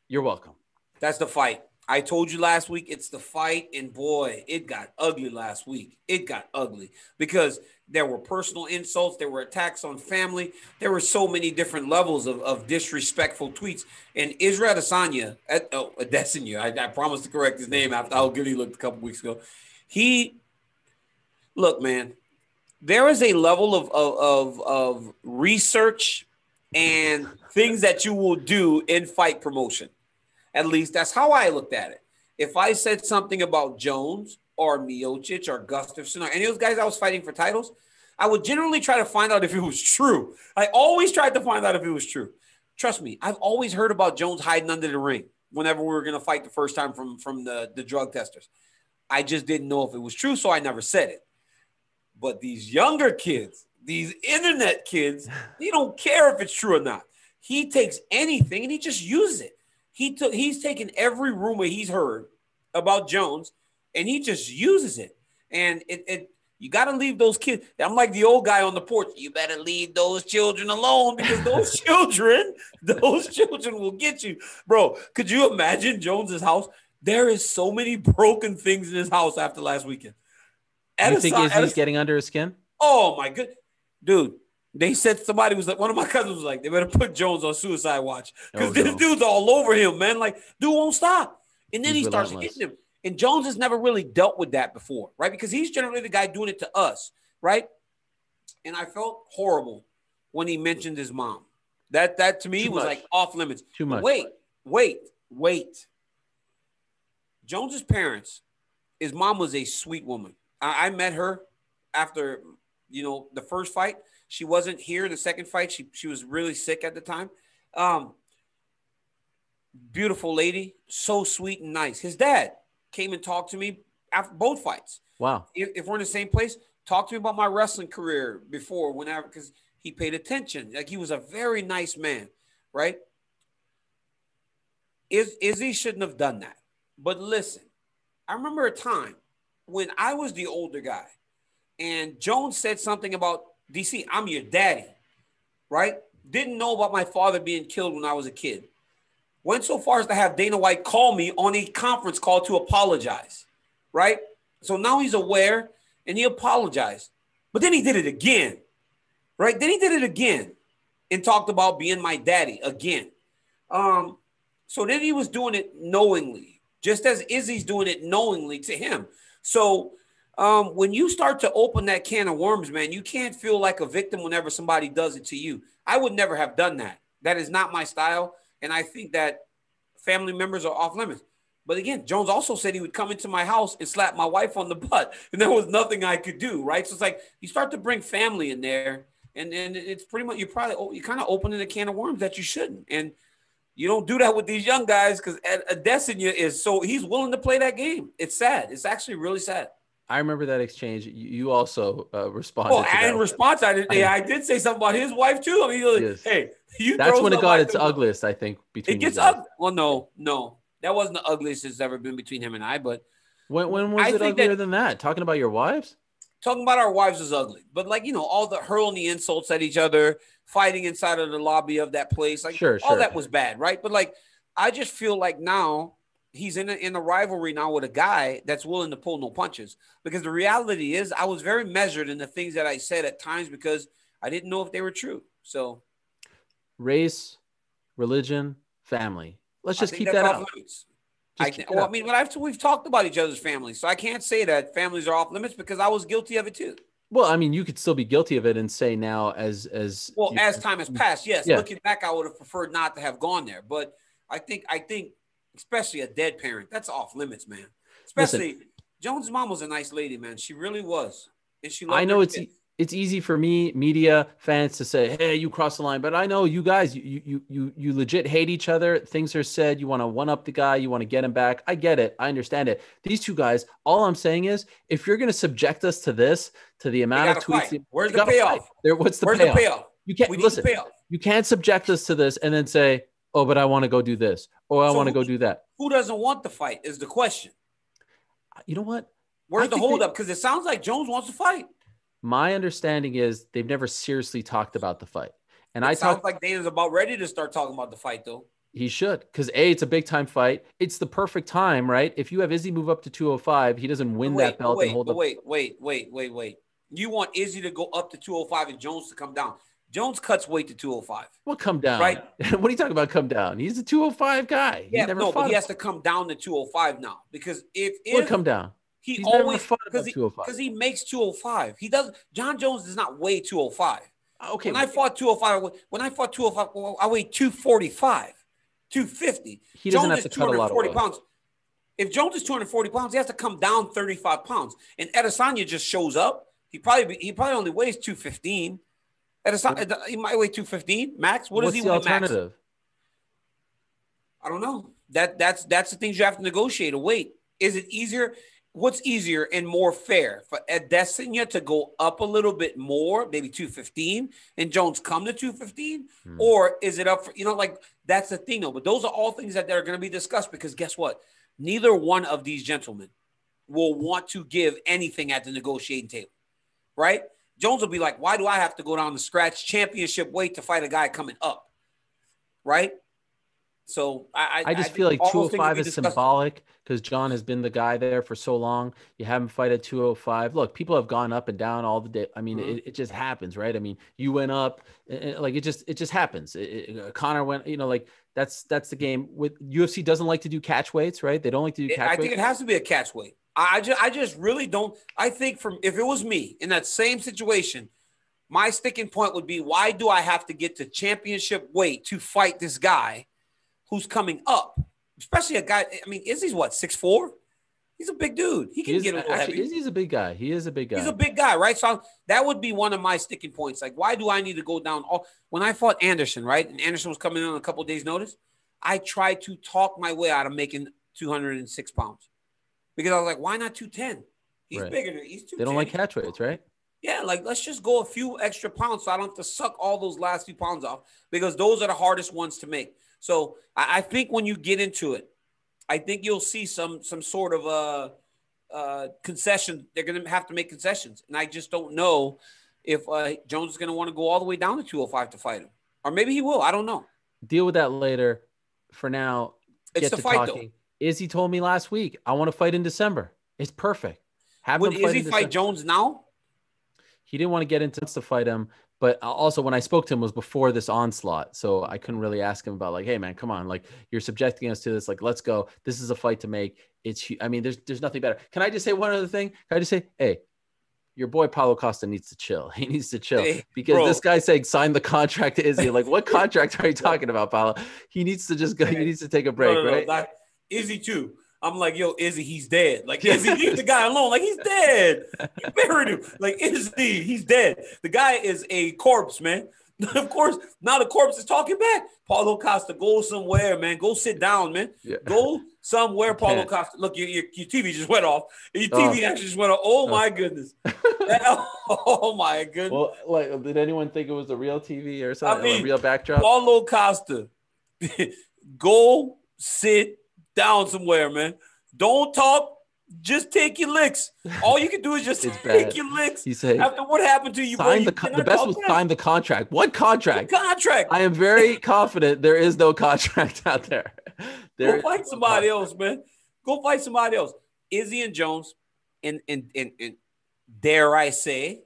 You're welcome. That's the fight. I told you last week it's the fight, and boy, it got ugly last week. It got ugly because there were personal insults, there were attacks on family, there were so many different levels of disrespectful tweets. And Israel Adesanya, I promised to correct his name after how good he looked a couple weeks ago. Look, man, there is a level of research and things that you will do in fight promotion. At least that's how I looked at it. If I said something about Jones or Miocic or Gustafsson or any of those guys I was fighting for titles, I would generally try to find out if it was true. I always tried to find out if it was true. Trust me, I've always heard about Jones hiding under the ring whenever we were going to fight the first time from the drug testers. I just didn't know if it was true, so I never said it. But these younger kids, these internet kids, they don't care if it's true or not. He takes anything and he just uses it. He's taken every rumor he's heard about Jones, and he just uses it. And you got to leave those kids. I'm like the old guy on the porch. You better leave those children alone, because those children will get you. Bro, could you imagine Jones's house? There is so many broken things in this house after last weekend. You think Izzy's getting under his skin? Oh my good, dude. They said somebody was like, one of my cousins was like, they better put Jones on suicide watch because this dude's all over him, man. Like, dude won't stop. And then he starts hitting him. And Jones has never really dealt with that before, right? Because he's generally the guy doing it to us, right? And I felt horrible when he mentioned his mom. That to me was like off limits. Too much. Wait. Jones's parents, his mom was a sweet woman. I met her after, the first fight. She wasn't here in the second fight. She was really sick at the time. Beautiful lady, so sweet and nice. His dad came and talked to me after both fights. Wow. If we're in the same place, talked to me about my wrestling career before, whenever, because he paid attention. Like, he was a very nice man, right? Izzy shouldn't have done that. But listen, I remember a time when I was the older guy and Jones said something about, DC, I'm your daddy, right? Didn't know about my father being killed when I was a kid. Went so far as to have Dana White call me on a conference call to apologize, right? So now he's aware and he apologized. But then he did it again, right? Then he did it again and talked about being my daddy again. So then he was doing it knowingly, just as Izzy's doing it knowingly to him. So when you start to open that can of worms, man, you can't feel like a victim whenever somebody does it to you. I would never have done that. That is not my style. And I think that family members are off limits. But again, Jones also said he would come into my house and slap my wife on the butt. And there was nothing I could do, right? So it's like you start to bring family in there. And it's pretty much, you're kind of opening a can of worms that you shouldn't. And you don't do that with these young guys because Adesanya he's willing to play that game. It's sad. It's actually really sad. I remember that exchange. You also responded. Oh, and in response, I did say something about his wife too. I mean, yes. Hey, that's when it got its ugliest, I think. Between it gets ugly. Well, no, that wasn't the ugliest it's ever been between him and I. But when was it uglier than that? Talking about your wives? Talking about our wives is ugly. But all the hurling the insults at each other, fighting inside of the lobby of that place, all that was bad, right? But I just feel like now he's in a rivalry now with a guy that's willing to pull no punches. Because the reality is I was very measured in the things that I said at times because I didn't know if they were true. So race, religion, family. Let's just keep that out. We've talked about each other's families. So I can't say that families are off limits because I was guilty of it too. Well, I mean, you could still be guilty of it and say now as time has passed. Yes. Yeah. Looking back, I would have preferred not to have gone there. But I think especially a dead parent, that's off limits, man. Especially Jones' mom was a nice lady, man. She really was. And she loved I know it's easy for me, media fans, to say, hey, you crossed the line. But I know you guys, you legit hate each other. Things are said. You want to one-up the guy. You want to get him back. I get it. I understand it. These two guys, all I'm saying is, if you're going to subject us to this, to the amount of tweets. Where's the payoff? What's the payoff? You can't listen. You can't subject us to this and then say, oh, but I want to go do this. Or I want to go do that. Who doesn't want the fight is the question. You know what? Where's the holdup? Because it sounds like Jones wants to fight. My understanding is they've never seriously talked about the fight. And it sounds like Dana's about ready to start talking about the fight, though. He should. Because, A, it's a big-time fight. It's the perfect time, right? If you have Izzy move up to 205, he doesn't win that belt and hold up. Wait. You want Izzy to go up to 205 and Jones to come down. Jones cuts weight to 205. Well, come down. Right? What are you talking about, come down? He's a 205 guy. Yeah, but he has to come down to 205 now. Because if come down. He always because he makes 205. He doesn't. John Jones does not weigh 205. Okay. When I fought 205, I weighed 245, 250. He doesn't have to cut a lot of weight. Pounds. If Jones is 240 pounds, he has to come down 35 pounds. And Adesanya just shows up. He probably only weighs 215. He might weigh 215 max. What's he weigh alternative? Max? I don't know. That's the things you have to negotiate. A weight. Is it easier? What's easier and more fair for Adesanya to go up a little bit more, maybe 215, and Jones come to 215? Or is it up for, that's the thing, though. But those are all things that are going to be discussed because guess what? Neither one of these gentlemen will want to give anything at the negotiating table, right? Jones will be like, why do I have to go down to scratch championship weight to fight a guy coming up, right? So I just feel like 205 is symbolic because John has been the guy there for so long. You have him fight at 205. Look, people have gone up and down all the day. I mean, it just happens, right? I mean, you went up, like it just happens. Conor went, like that's the game. With UFC doesn't like to do catch weights, right? They don't like to do catch weights. I think it has to be a catch weight. I just really don't. I think if it was me in that same situation, my sticking point would be, why do I have to get to championship weight to fight this guy who's coming up, especially a guy? I mean, Izzy's what, 6'4"? He's a big dude. He can get a little heavy. Izzy's a big guy. He is a big guy. He's a big guy, right? So that would be one of my sticking points. Like, why do I need to go down? When I fought Anderson, right, and Anderson was coming in on a couple of days' notice, I tried to talk my way out of making 206 pounds because I was like, why not 210? He's bigger than he's 210. They don't like catch weights, right? Yeah, like let's just go a few extra pounds so I don't have to suck all those last few pounds off because those are the hardest ones to make. So I think when you get into it, I think you'll see some sort of concession. They're going to have to make concessions. And I just don't know if Jones is going to want to go all the way down to 205 to fight him. Or maybe he will. I don't know. Deal with that later. For now, it's the fight, though. Izzy told me last week, I want to fight in December. It's perfect. Would Izzy fight Jones now? He didn't want to get into to fight him. But also when I spoke to him was before this onslaught. So I couldn't really ask him about like, hey man, come on. Like you're subjecting us to this. Like, let's go. This is a fight to make. I mean, there's nothing better. Can I just say one other thing? Can I just say, hey, your boy Paulo Costa needs to chill. He needs to chill because this guy's saying sign the contract to Izzy. Like, what contract are you talking about, Paulo? He needs to just go. He needs to take a break, right? Like, Izzy too. I'm like, yo, Izzy, he's dead. Like, Izzy, leave the guy alone. Like, he's dead. You buried him. Like, Izzy, he's dead. The guy is a corpse, man. Of course, now the corpse is talking back. Paulo Costa, go somewhere, man. Go sit down, man. Yeah. Go somewhere, Paulo Costa. Look, your TV just went off. Your TV actually just went off. Oh, my goodness. Oh, my goodness. Well, like, did anyone think it was a real TV or something? I mean, a real backdrop? Paulo Costa, go sit down somewhere, man. Don't talk. Just take your licks. All you can do is just take your licks. He said, after what happened to you, boy, the best was sign the contract. What contract? What contract? I am very confident there is no contract out there. Go fight somebody else, man. Go fight somebody else. Izzy and Jones, and dare I say,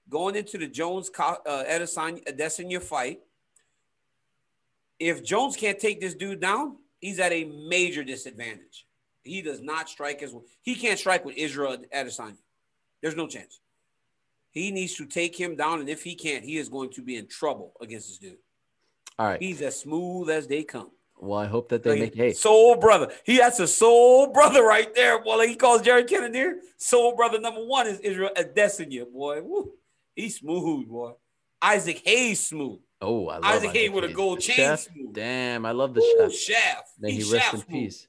going into the Jones Adesanya fight, if Jones can't take this dude down, he's at a major disadvantage. He does not strike as well. He can't strike with Israel Adesanya. There's no chance. He needs to take him down, and if he can't, he is going to be in trouble against this dude. All right. He's as smooth as they come. Well, I hope that they make soul brother. That's a soul brother right there, boy. Like he calls Jared Kennedy. Soul brother number one is Israel Adesanya, boy. Woo. He's smooth, boy. Isaac Hayes smooth. Oh, I love Isaac Hayes with a gold chain. Smooth. Damn, I love the chef. May he rest in peace.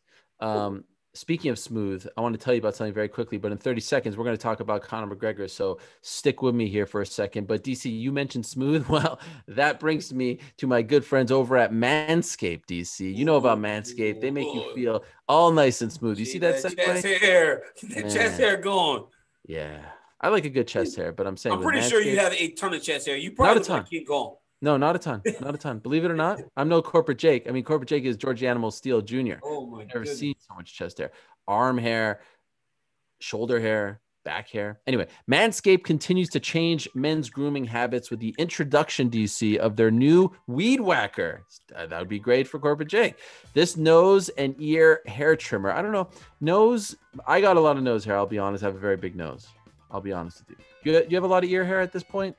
Speaking of smooth, I want to tell you about something very quickly, but in 30 seconds, we're going to talk about Conor McGregor. So stick with me here for a second. But DC, you mentioned smooth. Well, that brings me to my good friends over at Manscaped, DC. You know about Manscaped. They make you feel all nice and smooth. You see that segue? Chest hair. Get that chest hair going. Yeah. I like a good chest hair, but I'm saying I'm pretty sure you have a ton of chest hair. You probably want to keep going. No, not a ton. Not a ton. Believe it or not, I'm no Corporate Jake. I mean, Corporate Jake is George Animal Steel Jr. Oh, my God. I've never seen so much chest hair. Arm hair, shoulder hair, back hair. Anyway, Manscaped continues to change men's grooming habits with the introduction, DC, of their new Weed Whacker. That would be great for Corporate Jake. This nose and ear hair trimmer. I don't know. Nose, I got a lot of nose hair. I'll be honest. I have a very big nose. I'll be honest with you. You have a lot of ear hair at this point?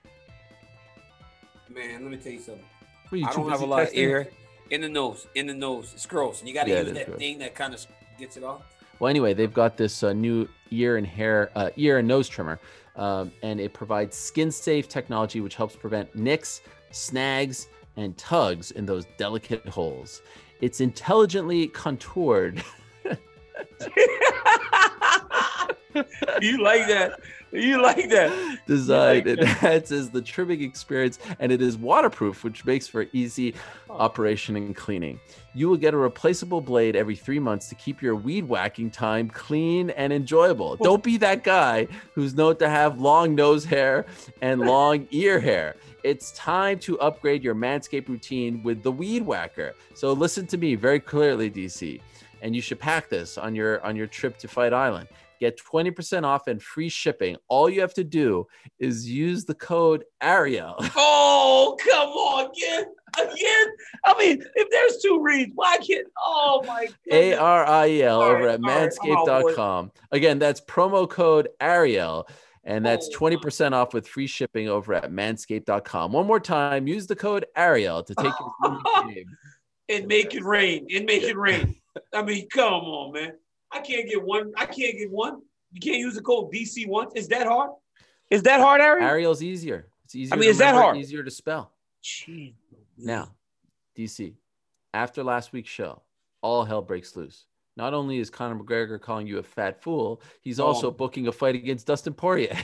Man, let me tell you something. I don't have a lot of ear in the nose. It's gross. And you got to use that thing that kind of gets it off. Well, anyway, they've got this new ear and nose trimmer, and it provides skin-safe technology which helps prevent nicks, snags, and tugs in those delicate holes. It's intelligently contoured. You like that? You like that? design enhances the trimming experience, and it is waterproof, which makes for easy operation and cleaning. You will get a replaceable blade every 3 months to keep your weed whacking time clean and enjoyable. Don't be that guy who's known to have long nose hair and long ear hair. It's time to upgrade your Manscaped routine with the Weed Whacker. So listen to me very clearly, DC, and you should pack this on your trip to Fight Island. Get 20% off and free shipping. All you have to do is use the code Ariel. Oh, come on, again. I mean, if there's 2 reads, why can't? Oh my goodness. ARIEL over at manscaped.com. Again, that's promo code Ariel. And that's 20% off with free shipping over at manscaped.com. One more time, use the code Ariel to take your grooming game. And make it rain. I mean, come on, man. I can't get one. You can't use the code DC once. Is that hard? Ariel? Ariel's easier. It's easier. I mean, is that hard? Easier to spell. Jeez. Now, DC, after last week's show, all hell breaks loose. Not only is Conor McGregor calling you a fat fool, he's also booking a fight against Dustin Poirier.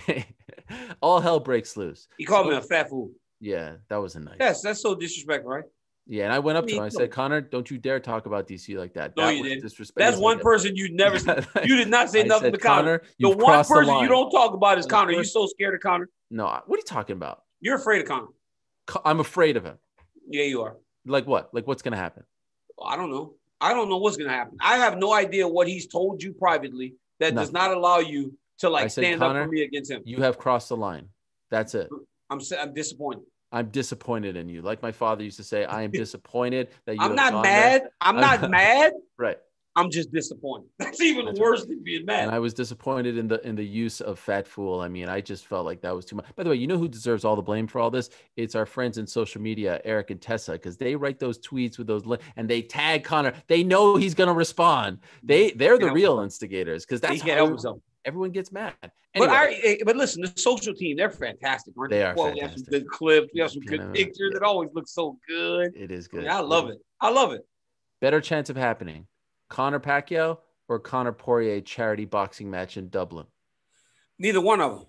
All hell breaks loose. He called me a fat fool. Yeah, that wasn't nice. Yes, that's so disrespectful, right? Yeah, and I went up to him. I said, Conor, don't you dare talk about DC like that. No, that you didn't. Disrespect. That's one person you never. You did not say nothing to Conor. The one person you don't talk about is Conor. You're so scared of Conor. No, what are you talking about? You're afraid of Conor. I'm afraid of him. Yeah, you are. Like what? Like what's gonna happen? I don't know. I don't know what's gonna happen. I have no idea what he's told you privately that does not allow you to stand up for me against him. You have crossed the line. That's it. I'm disappointed. I'm disappointed in you. Like my father used to say, I am disappointed that you. I'm not mad. I'm not mad. Right. I'm just disappointed. That's even worse than being mad. And I was disappointed in the use of fat fool. I mean, I just felt like that was too much. By the way, you know who deserves all the blame for all this? It's our friends in social media, Eric and Tessa, because they write those tweets with those and they tag Conor. They know he's going to respond. They're the real instigators because that's how everyone gets mad. Anyway. But listen, the social team, they're fantastic, aren't they? They are fantastic. We have some good clips. We have some good pictures. It always looks so good. It is good. I love it. I love it. Better chance of happening. Conor Pacquiao or Conor Poirier charity boxing match in Dublin? Neither one of them.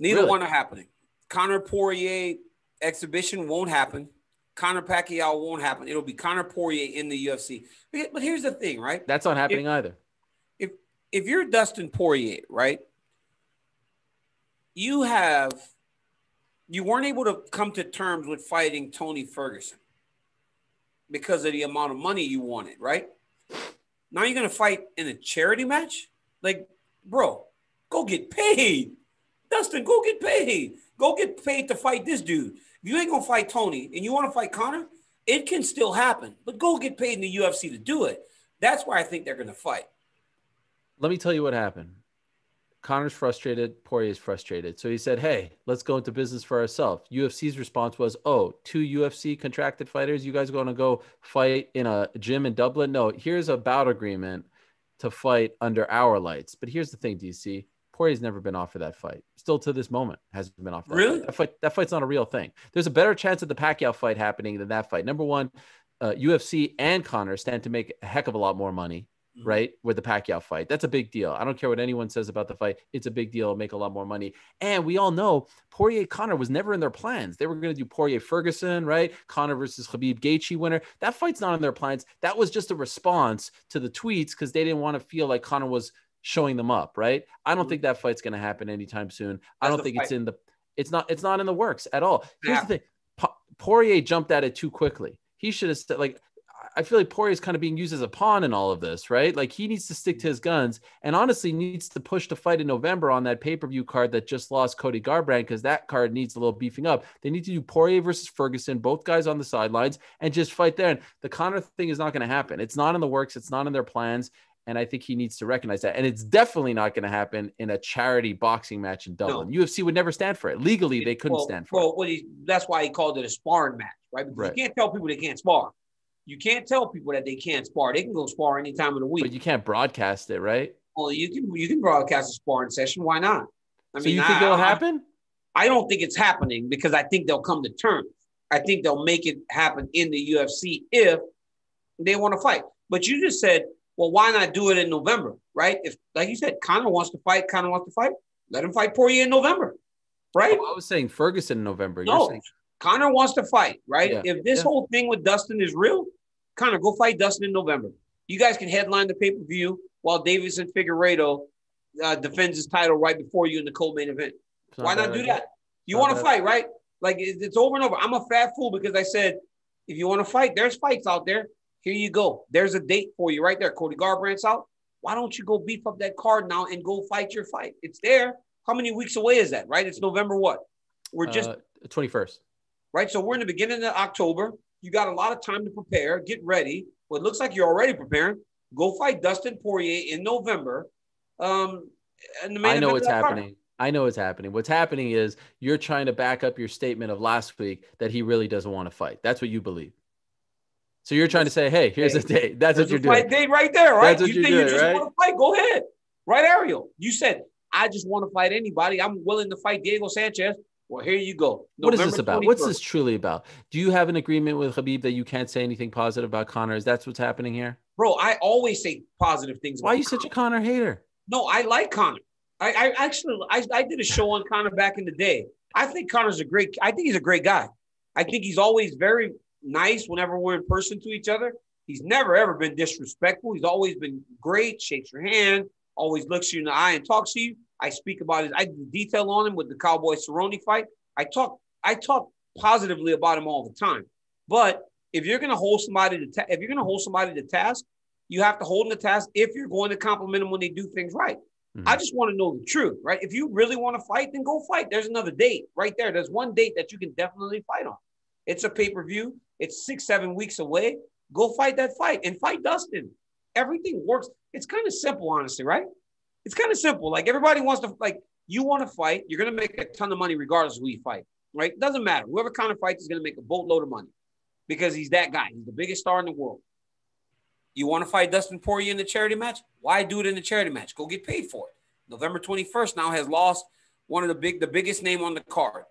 Neither one are happening. Conor Poirier exhibition won't happen. Conor Pacquiao won't happen. It'll be Conor Poirier in the UFC. But here's the thing, right? That's not happening either. If you're Dustin Poirier, right? You weren't able to come to terms with fighting Tony Ferguson because of the amount of money you wanted, right? Now you're going to fight in a charity match? Like, bro, go get paid. Dustin, go get paid. Go get paid to fight this dude. If you ain't going to fight Tony and you want to fight Conor, it can still happen. But go get paid in the UFC to do it. That's why I think they're going to fight. Let me tell you what happened. Conor's frustrated. Poirier's frustrated. So he said, hey, let's go into business for ourselves. UFC's response was, 2 UFC contracted fighters. You guys are going to go fight in a gym in Dublin? No, here's a bout agreement to fight under our lights. But here's the thing, DC. Poirier's never been offered that fight. Still to this moment hasn't been offered that fight. That fight's not a real thing. There's a better chance of the Pacquiao fight happening than that fight. Number one, UFC and Conor stand to make a heck of a lot more money. Right, with the Pacquiao fight. That's a big deal. I don't care what anyone says about the fight. It's a big deal. It'll make a lot more money. And we all know Poirier-Conor was never in their plans. They were going to do Poirier-Ferguson, right? Conor versus Khabib Gaethje winner. That fight's not in their plans. That was just a response to the tweets because they didn't want to feel like Conor was showing them up, right? I don't think that fight's going to happen anytime soon. I don't think it's not in the works at all. Here's the thing. Poirier jumped at it too quickly. He should have said, I feel like Poirier is kind of being used as a pawn in all of this, right? Like he needs to stick to his guns and honestly needs to push to fight in November on that pay-per-view card that just lost Cody Garbrandt because that card needs a little beefing up. They need to do Poirier versus Ferguson, both guys on the sidelines, and just fight there. And the Conor thing is not going to happen. It's not in the works. It's not in their plans. And I think he needs to recognize that. And it's definitely not going to happen in a charity boxing match in Dublin. No. UFC would never stand for it. Legally, they couldn't stand for it. That's why he called it a sparring match, right? Because you can't tell people they can't spar. You can't tell people that they can't spar. They can go spar any time of the week. But you can't broadcast it, right? Well, you can broadcast a sparring session. Why not? So you think it'll happen? I don't think it's happening because I think they'll come to terms. I think they'll make it happen in the UFC if they want to fight. But you just said, well, why not do it in November, right? If, like you said, Conor wants to fight, let him fight Poirier in November. right? Oh, I was saying Ferguson in November. No, you're saying Conor wants to fight, right? Yeah. If this whole thing with Dustin is real, Conor, go fight Dustin in November. You guys can headline the pay-per-view while Deiveson Figueiredo defends his title right before you in the co-main event. Why not do that? You want to fight, right? Like, it's over and over. I'm a fat fool because I said, if you want to fight, there's fights out there. Here you go. There's a date for you right there. Cody Garbrandt's out. Why don't you go beef up that card now and go fight your fight? It's there. How many weeks away is that, right? It's November what? We're just 21st. Right? So we're in the beginning of October. You got a lot of time to prepare, get ready. Well, it looks like you're already preparing. Go fight Dustin Poirier in November. I know what's happening. I know what's happening. What's happening is you're trying to back up your statement of last week that he really doesn't want to fight. That's what you believe. So you're trying to say, hey, here's a date. That's what you're doing. Fight date right there, right? That's what you're doing, you just right? want to fight? Go ahead. Right, Ariel? You said, I just want to fight anybody. I'm willing to fight Diego Sanchez. Well, here you go. What is this about? 21st. What's this truly about? Do you have an agreement with Khabib that you can't say anything positive about Conor? Is that what's happening here? Bro, I always say positive things. Why are you such a Conor hater? No, I like Conor. I actually did a show on Conor back in the day. I think Conor's I think he's a great guy. I think he's always very nice whenever we're in person to each other. He's never, ever been disrespectful. He's always been great, shakes your hand, always looks you in the eye and talks to you. I speak about I do detail on him with the Cowboy Cerrone fight. I talk positively about him all the time. But if you're going to hold somebody to task, you have to hold them to task if you're going to compliment them when they do things right. Mm-hmm. I just want to know the truth, right? If you really want to fight, then go fight. There's another date right there. There's one date that you can definitely fight on. It's a pay-per-view. It's 6-7 weeks away. Go fight that fight and fight Dustin. Everything works. It's kind of simple, honestly, right? It's kind of simple. Like, everybody wants to, like, you want to fight. You're going to make a ton of money regardless of who you fight, right? It doesn't matter. Whoever Conor fights is going to make a boatload of money because he's that guy. He's the biggest star in the world. You want to fight Dustin Poirier in the charity match? Why do it in the charity match? Go get paid for it. November 21st now has lost one of the biggest name on the card.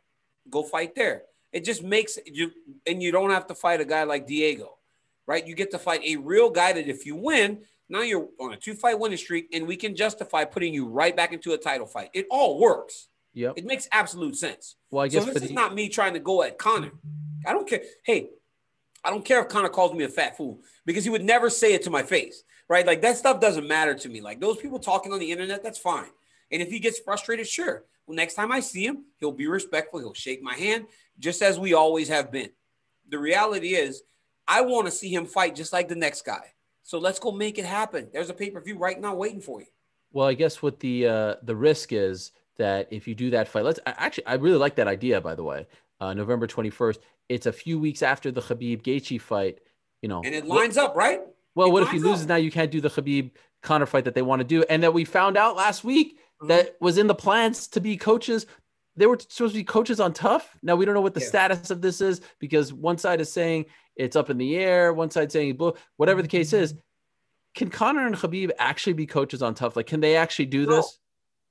Go fight there. It just makes you, and you don't have to fight a guy like Diego, right? You get to fight a real guy that if you win, now you're on a 2-fight winning streak, and we can justify putting you right back into a title fight. It all works. Yep. It makes absolute sense. Well, I guess so this is not me trying to go at Conor. I don't care. Hey, I don't care if Conor calls me a fat fool because he would never say it to my face, right? Like, that stuff doesn't matter to me. Like, those people talking on the internet, that's fine. And if he gets frustrated, sure. Well, next time I see him, he'll be respectful. He'll shake my hand, just as we always have been. The reality is, I want to see him fight just like the next guy. So let's go make it happen. There's a pay-per-view right now waiting for you. Well, I guess what the risk is that if you do that fight, I really like that idea, by the way. November 21st. It's a few weeks after the Khabib Gaethje fight, and it lines up, right? Well, what if he loses? Now you can't do the Khabib Conor fight that they want to do, and that we found out last week that was in the plans to be coaches. They were supposed to be coaches on Tough. Now we don't know what the status of this is because one side is saying it's up in the air, one side saying blue. Whatever the case is, can Conor and Khabib actually be coaches on Tough? Like, can they actually do this?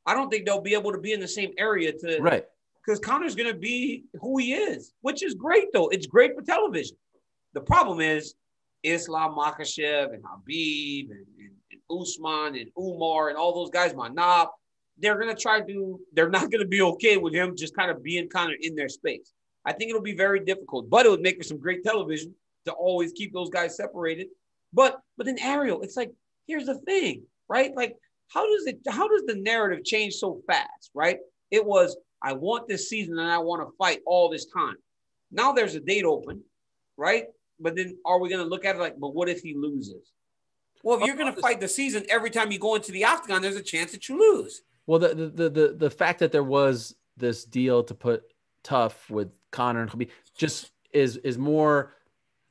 I don't think they'll be able to be in the same area right. Because Conor's going to be who he is, which is great, though. It's great for television. The problem is Islam Makhachev and Khabib and Usman and Umar and all those guys, Manap, they're not going to be okay with him just kind of being kind of in their space. I think it'll be very difficult, but it would make for some great television to always keep those guys separated. But then Ariel, it's like, here's the thing, right? Like, how does the narrative change so fast, right? It was, I want this season and I want to fight all this time. Now there's a date open, right? But then are we going to look at it like, but what if he loses? Well, if you're going to fight the season every time you go into the octagon, there's a chance that you lose. Well, the fact that there was this deal to put Tough with Conor and Khabib just is more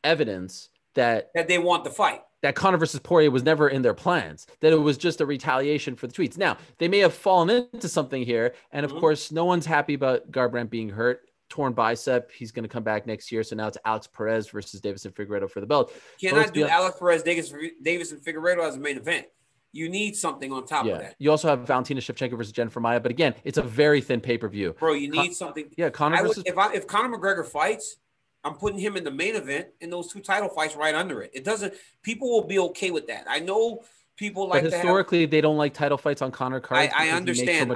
evidence that they want the fight. That Conor versus Poirier was never in their plans, that it was just a retaliation for the tweets. Now, they may have fallen into something here. And of course, no one's happy about Garbrandt being hurt. Torn bicep. He's going to come back next year. So now it's Alex Perez versus Davison Figueiredo for the belt. Cannot do Alex Perez, Davison Figueiredo as a main event. You need something on top of that. You also have Valentina Shevchenko versus Jennifer Maia. But again, it's a very thin pay-per-view. Bro, you need something. Yeah, Conor versus... If Conor McGregor fights, I'm putting him in the main event in those two title fights right under it. People will be okay with that. I know people like historically, they don't like title fights on Conor cards. I understand.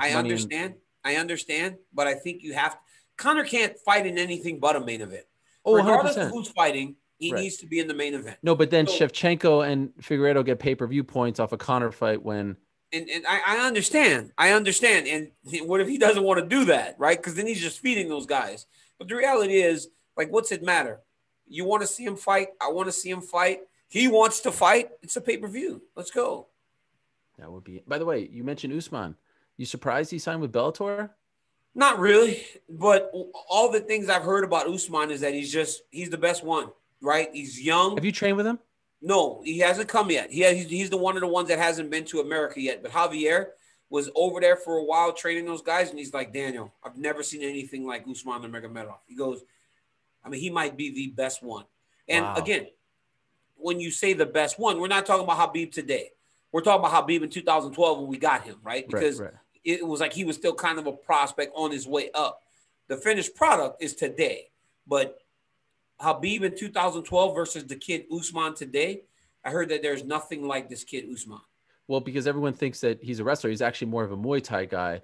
I understand, but I think you have to. Conor can't fight in anything but a main event. Oh, regardless 100%. of who's fighting, he needs to be in the main event. No, but then Shevchenko and Figueiredo get pay-per-view points off a Conor fight when. And I understand. And what if he doesn't want to do that, right? Because then he's just feeding those guys. But the reality is, like, what's it matter? You want to see him fight? I want to see him fight. He wants to fight. It's a pay-per-view. Let's go. That would be. By the way, you mentioned Usman. You surprised he signed with Bellator? Not really, but all the things I've heard about Usman is that he's the best one, right? He's young. Have you trained with him? No, he hasn't come yet. He's the one of the ones that hasn't been to America yet. But Javier was over there for a while training those guys, and he's like, Daniel, I've never seen anything like Usman Nurmagomedov. He goes, I mean, he might be the best one. And again, when you say the best one, we're not talking about Khabib today. We're talking about Khabib in 2012 when we got him, right? Because it was like he was still kind of a prospect on his way up. The finished product is today. But Khabib in 2012 versus the kid Usman today, I heard that there's nothing like this kid Usman. Well, because everyone thinks that he's a wrestler. He's actually more of a Muay Thai guy.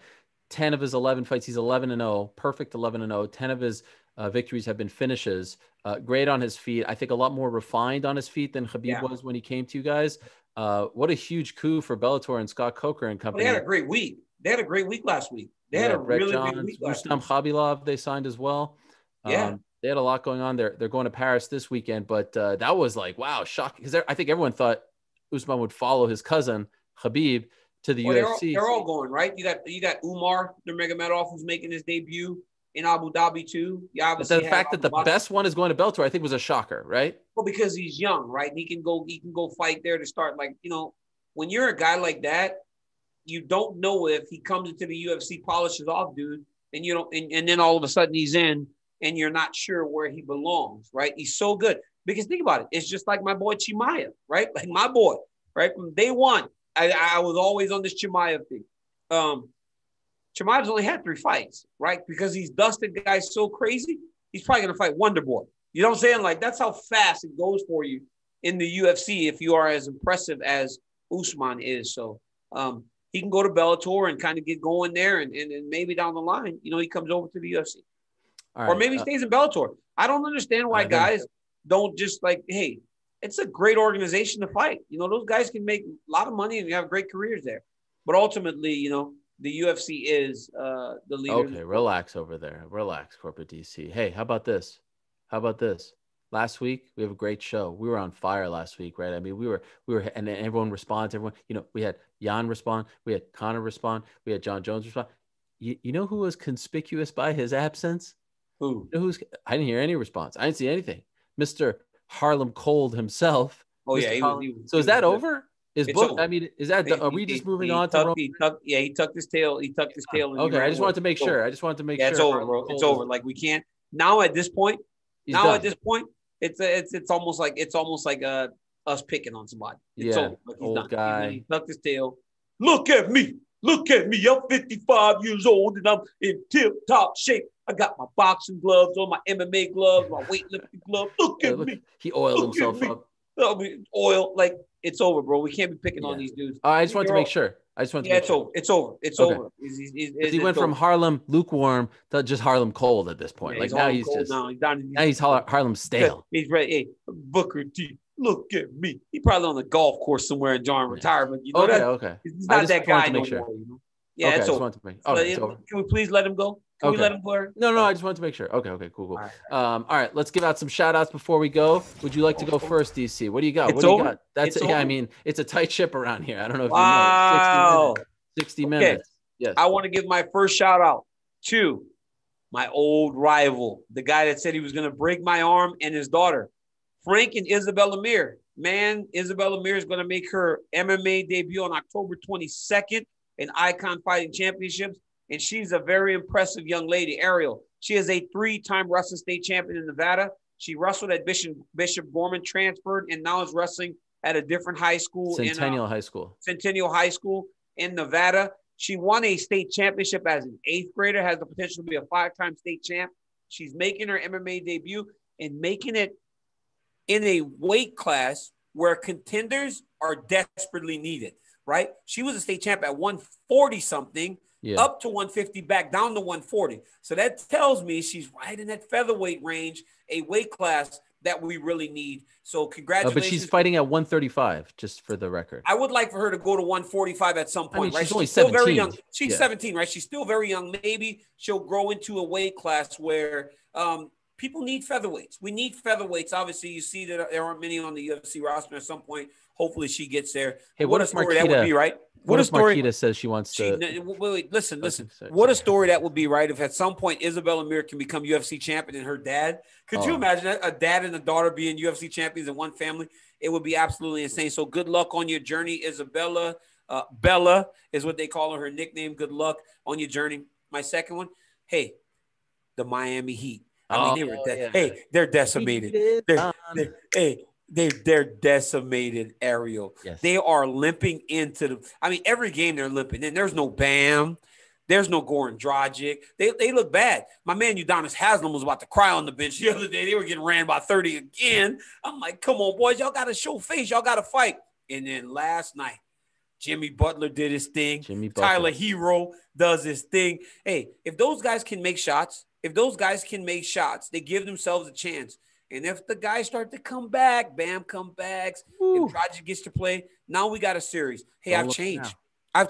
10 of his 11 fights, he's 11-0, perfect 11-0. 10 of his victories have been finishes. Great on his feet. I think a lot more refined on his feet than Khabib was when he came to you guys. What a huge coup for Bellator and Scott Coker and company. Well, they had a great week. They had a great week last week. They had a really big week last week. Khabilov they signed as well. They had a lot going on there. They're going to Paris this weekend, but that was like, wow, shocking. Because I think everyone thought Usman would follow his cousin Khabib to the UFC. They're all going, right? You got Umar Nurmagomedov who's making his debut in Abu Dhabi too. But the fact that the best one is going to Bellator, I think, was a shocker, right? Well, because he's young, right? And he can go fight there to start. Like, when you're a guy like that, you don't know if he comes into the UFC, polishes off, dude, and you don't, and then all of a sudden he's in, and you're not sure where he belongs, right? He's so good. Because think about it, it's just like my boy Chimaev, right? Like my boy, right? From day one, I was always on this Chimaev thing. Chimaev's only had 3 fights, right? Because he's dusted guys so crazy, he's probably going to fight Wonder Boy. You know what I'm saying? Like, that's how fast it goes for you in the UFC if you are as impressive as Usman is. So he can go to Bellator and kind of get going there, and maybe down the line, he comes over to the UFC. Or maybe he stays in Bellator. I don't understand why guys don't just like, hey, it's a great organization to fight. Those guys can make a lot of money and have great careers there. But ultimately, the UFC is the leader. Okay, relax over there. Relax, Corporate DC. Hey, how about this? Last week, we have a great show. We were on fire last week, right? I mean, we were, and everyone responds. Everyone, we had Jan respond. We had Conor respond. We had John Jones respond. You know who was conspicuous by his absence? Who? I didn't hear any response. I didn't see anything. Mr. Harlem Cold himself. Oh, Mr. yeah. So is that over? It's over. I mean, is that? Are we just moving on to? He tucked his tail. He tucked his tail. Okay, I just wanted to make sure. It's over, bro. It's over. Like, we can't now. At this point, it's almost like us picking on somebody. It's over. Like, he's old done. guy. He tucked his tail. Look at me. I'm 55 years old and I'm in tip-top shape. I got my boxing gloves on, my MMA gloves, my weightlifting gloves. Look at me. He oiled himself up. Oil, like, it's over, bro. We can't be picking on these dudes. I just wanted to make sure. It's over. It's over. He went from Harlem lukewarm to just Harlem cold at this point. Yeah, like, now he's Harlem stale. He's ready. Hey, Booker T, look at me. He's probably on the golf course somewhere enjoying retirement. Okay. He's not that guy no more. Yeah, okay, it's over. Can we please let him go? Can we let him go? No, I just wanted to make sure. Okay, cool. All right, let's give out some shout outs before we go. Would you like to go first, DC? What do you got? What do you got? That's it. Yeah, I mean, it's a tight ship around here. I don't know if you know. 60 minutes. Yes. I want to give my first shout out to my old rival, the guy that said he was going to break my arm, and his daughter, Frank and Isabella Mir. Man, Isabella Mir is going to make her MMA debut on October 22nd in Icon Fighting Championships. And she's a very impressive young lady, Ariel. She is a 3-time wrestling state champion in Nevada. She wrestled at Bishop Gorman, transferred, and now is wrestling at a different high school. Centennial High School in Nevada. She won a state championship as an 8th grader, has the potential to be a 5-time state champ. She's making her MMA debut and making it in a weight class where contenders are desperately needed, right? She was a state champ at 140-something. up to 150, back down to 140. So that tells me she's right in that featherweight range, a weight class that we really need. So congratulations. But she's fighting at 135, just for the record. I would like for her to go to 145 at some point. I mean, right? she's only still 17. Very young. She's 17, right? She's still very young. Maybe she'll grow into a weight class where people need featherweights. We need featherweights. Obviously, you see that there aren't many on the UFC roster at some point. Hopefully she gets there. Hey, what a story that would be, right? What a story. Marquita says she wants to. Wait, listen. What a story that would be, right? If at some point Isabella Mir can become UFC champion and her dad. Could you imagine that? A dad and a daughter being UFC champions in one family? It would be absolutely insane. So good luck on your journey, Isabella. Bella is what they call her nickname. Good luck on your journey. My second one, hey, the Miami Heat. I mean, they're decimated. They're decimated, Ariel. Yes. They are limping into the. I mean, every game they're limping. And there's no Bam. There's no Goran Dragic. They look bad. My man Udonis Haslem was about to cry on the bench the other day. They were getting ran by 30 again. I'm like, come on, boys. Y'all got to show face. Y'all got to fight. And then last night, Jimmy Butler did his thing. Tyler Hero does his thing. Hey, if those guys can make shots, they give themselves a chance. And if the guys start to come back, Bam come back, if Dragic gets to play, now we got a series. Hey, I've changed. I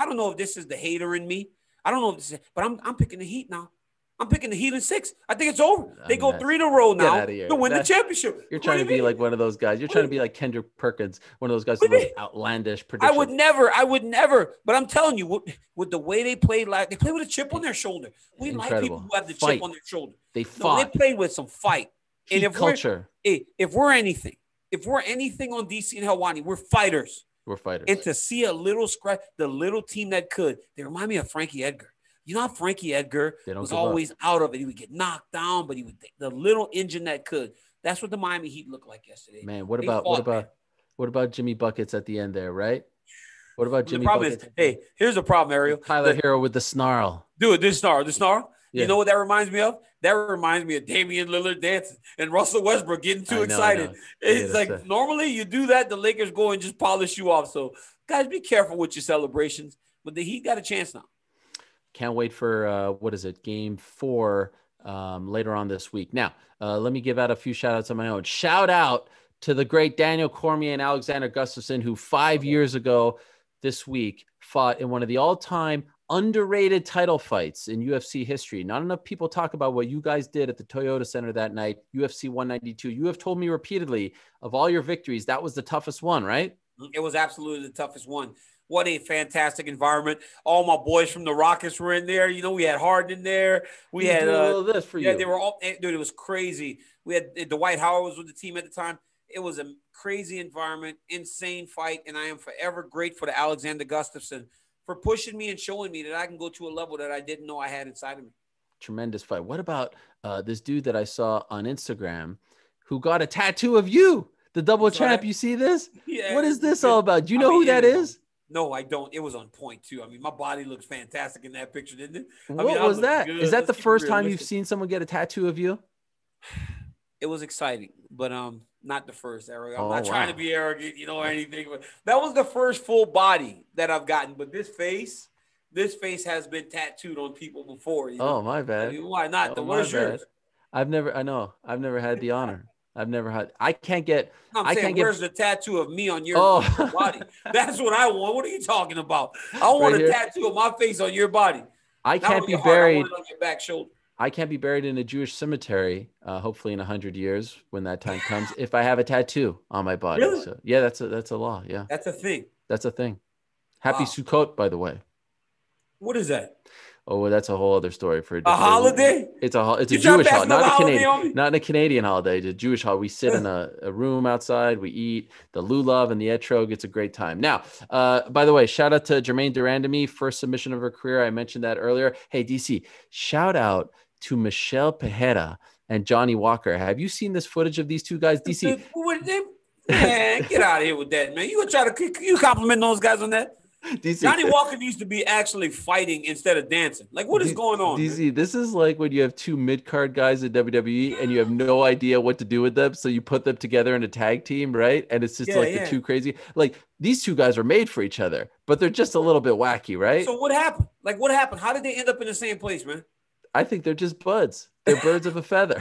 don't know if this is the hater in me. I don't know if this is, but I'm picking the Heat now. I'm picking the Heat in 6. I think it's over. They go 3 in a row now to win the championship. You're trying to be like one of those guys. You're trying to be like Kendrick Perkins, one of those guys who make outlandish predictions. I would never. But I'm telling you, with the way they played, they play with a chip on their shoulder. We like people who have the chip on their shoulder. They fought. They played with some fight. And if we're anything on DC and Helwani, we're fighters. We're fighters. And to see a little scratch, the little team that could, they remind me of Frankie Edgar. You know how Frankie Edgar was always out of it. He would get knocked down, but he would the little engine that could. That's what the Miami Heat looked like yesterday. Man, what about Jimmy Buckets at the end there, right? What about Jimmy Buckets? Here's the problem, Ariel. Tyler Hero with the snarl. Dude, this snarl. Yeah. You know what that reminds me of? That reminds me of Damian Lillard dancing and Russell Westbrook getting too excited. It's like normally you do that, the Lakers go and just polish you off. So guys, be careful with your celebrations. But the Heat got a chance now. Can't wait for Game 4 later on this week. Now, let me give out a few shout outs on my own. Shout out to the great Daniel Cormier and Alexander Gustafsson, who 5 years ago this week fought in one of the all-time underrated title fights in UFC history. Not enough people talk about what you guys did at the Toyota Center that night, UFC 192. You have told me repeatedly of all your victories, that was the toughest one, right? It was absolutely the toughest one. What a fantastic environment. All my boys from the Rockets were in there. You know, we had Harden in there. We had a little this for you. They were all, dude, it was crazy. We had Dwight Howard was with the team at the time. It was a crazy environment, insane fight, and I am forever grateful to Alexander Gustafsson for pushing me and showing me that I can go to a level that I didn't know I had inside of me. Tremendous fight. What about this dude that I saw on Instagram who got a tattoo of you, the double champ? You see this? Yeah. What is this all about? Do you know who that is? No, I don't. It was on point, too. I mean, my body looks fantastic in that picture, didn't it? What was that? Good. Is that the first time you've seen someone get a tattoo of you? It was exciting, but not the first, Ariel. I'm not trying to be arrogant, or anything. But that was the first full body that I've gotten. But this face has been tattooed on people before. Oh, my bad. I mean, why not? Where's yours? I've never had the honor. Where's the tattoo of me on your body? That's what I want. What are you talking about? I want a tattoo of my face on your body. I can't be buried. I want it on your back shoulder. I can't be buried in a Jewish cemetery, hopefully in 100 years when that time comes, if I have a tattoo on my body. Really? So, yeah, that's a law. Yeah. That's a thing. That's a thing. Happy Sukkot, by the way. What is that? Oh, well, that's a whole other story for a holiday. It's a Jewish holiday, not a Canadian holiday. It's a Jewish holiday. We sit in a room outside. We eat the lulav and the etrog. It's a great time. Now, by the way, shout out to Jermaine Durandamy, first submission of her career. I mentioned that earlier. Hey, DC, shout out to Michelle Pejeda and Johnny Walker. Have you seen this footage of these two guys, DC? Man, get out of here with that, man. You compliment those guys on that? DC, Johnny Walker needs to be actually fighting instead of dancing. Like, what is going on? DC, man? this is like when you have two mid-card guys in WWE and you have no idea what to do with them, so you put them together in a tag team, right? And it's just the two crazy. Like, these two guys are made for each other, but they're just a little bit wacky, right? So what happened? Like, what happened? How did they end up in the same place, man? I think they're just buds. They're birds of a feather.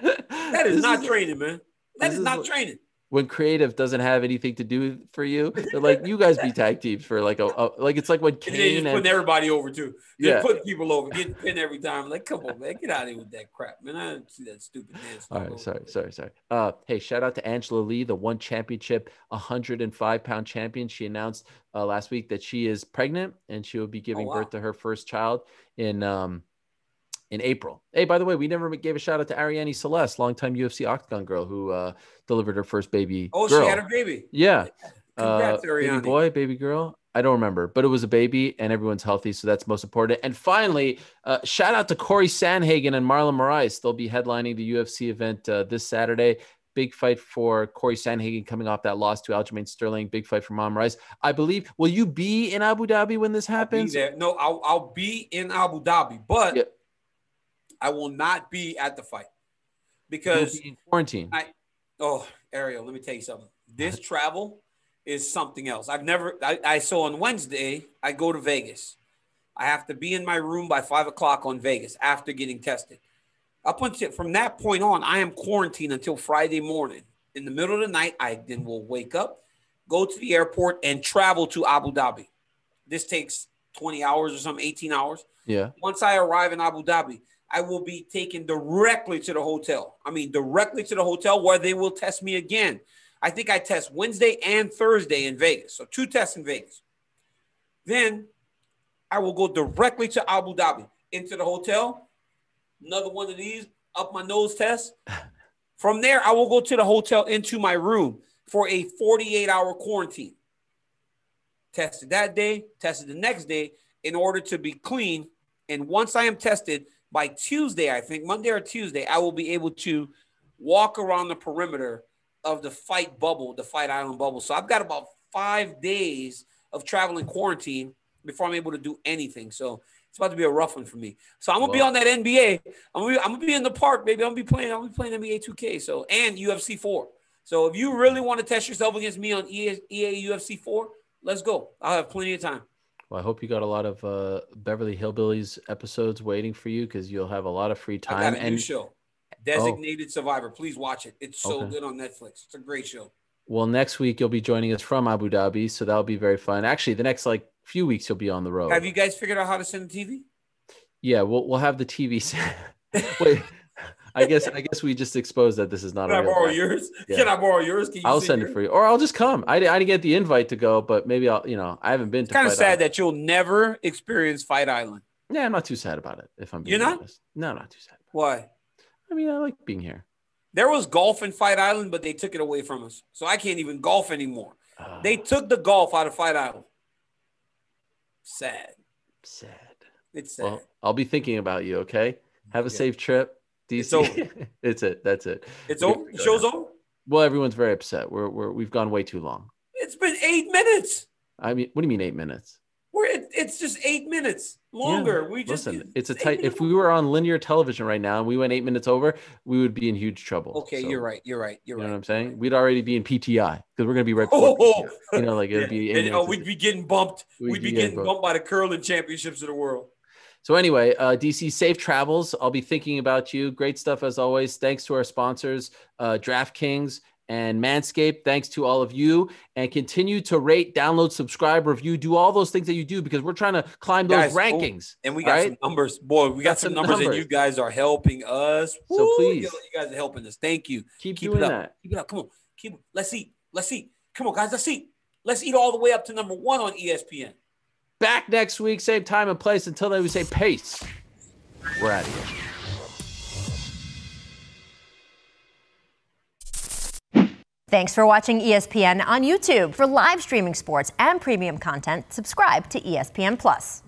That is not training, man. That is not training. When creative doesn't have anything to do for you, they're like, you guys be tag teams for like like it's like when Kane and putting everybody over too. Yeah, putting people over, getting pinned every time. Like, come on, man, get out of here with that crap, man. I don't see that stupid dance. All right, sorry. Hey, shout out to Angela Lee, the one championship 105-pound champion. She announced last week that she is pregnant and she will be giving birth to her first child in April. Hey, by the way, we never gave a shout out to Ariane Celeste, longtime UFC Octagon girl who delivered her first baby. Oh, girl. She had a baby. Yeah. Congrats, Ariane. Baby boy, baby girl. I don't remember, but it was a baby and everyone's healthy. So that's most important. And finally, shout out to Corey Sandhagen and Marlon Moraes. They'll be headlining the UFC event this Saturday. Big fight for Corey Sandhagen coming off that loss to Aljamain Sterling. Big fight for Marlon Moraes. I believe, will you be in Abu Dhabi when this happens? I'll be there. No, I'll be in Abu Dhabi, but I will not be at the fight because you'll be in quarantine. Ariel, let me tell you something. This travel is something else. I saw on Wednesday, I go to Vegas. I have to be in my room by 5 o'clock on Vegas after getting tested. From that point on, I am quarantined until Friday morning. In the middle of the night, I then will wake up, go to the airport, and travel to Abu Dhabi. This takes 20 hours or something, 18 hours. Yeah. Once I arrive in Abu Dhabi, I will be taken directly to the hotel. Directly to the hotel where they will test me again. I think I test Wednesday and Thursday in Vegas. So 2 tests in Vegas. Then I will go directly to Abu Dhabi, into the hotel. Another one of these up my nose test. From there, I will go to the hotel into my room for a 48-hour quarantine. Tested that day, tested the next day in order to be clean. And once I am tested, by Tuesday, I think, Monday or Tuesday, I will be able to walk around the perimeter of the fight bubble, the Fight Island bubble. So I've got about 5 days of traveling quarantine before I'm able to do anything. So it's about to be a rough one for me. So I'm gonna be on that NBA. I'm gonna be in the park, baby. I'm gonna be playing NBA 2K. So and UFC 4. So if you really want to test yourself against me on EA UFC 4, let's go. I'll have plenty of time. Well, I hope you got a lot of Beverly Hillbillies episodes waiting for you because you'll have a lot of free time. I got a new show, Designated Survivor. Please watch it. It's so good on Netflix. It's a great show. Well, next week you'll be joining us from Abu Dhabi, so that'll be very fun. Actually, the next few weeks you'll be on the road. Have you guys figured out how to send the TV? Yeah, we'll have the TV. Wait, I guess we just exposed that this is not. Can I borrow yours? Yeah. Can I borrow yours? I'll send it for you, or I'll just come. I didn't get the invite to go, but maybe I'll. I haven't been. It's kind of sad that you'll never experience Fight Island. Yeah, I'm not too sad about it. If I'm being You're not? honest. No, I'm not too sad. Why? I mean, I like being here. There was golf in Fight Island, but they took it away from us, so I can't even golf anymore. They took the golf out of Fight Island. Sad. It's sad. Well, I'll be thinking about you. Okay. Have a safe trip. DC. It's over. That's it. It's over. The show's over. Well, everyone's very upset. We've gone way too long. It's been 8 minutes. I mean, what do you mean 8 minutes? It's just 8 minutes longer. Yeah. It's a tight. If we were on linear television right now and we went 8 minutes over, we would be in huge trouble. Okay, so, you're right. You know what I'm saying? We'd already be in PTI because we're gonna be right before. PTI. It'd be. And, we'd be getting bumped. We'd be getting bumped by the curling championships of the world. So anyway, DC, safe travels. I'll be thinking about you. Great stuff as always. Thanks to our sponsors, DraftKings and Manscaped. Thanks to all of you, and continue to rate, download, subscribe, review, do all those things that you do because we're trying to climb those rankings. And we got some numbers, boy. We got some numbers, and you guys are helping us. So please, you guys are helping us. Thank you. Keep doing that. Keep it up. Come on. Let's eat. Come on, guys. Let's eat all the way up to number 1 on ESPN. Back next week, same time and place. Until then, we say peace. We're out of here. Thanks for watching ESPN on YouTube. For live streaming sports and premium content, subscribe to ESPN+.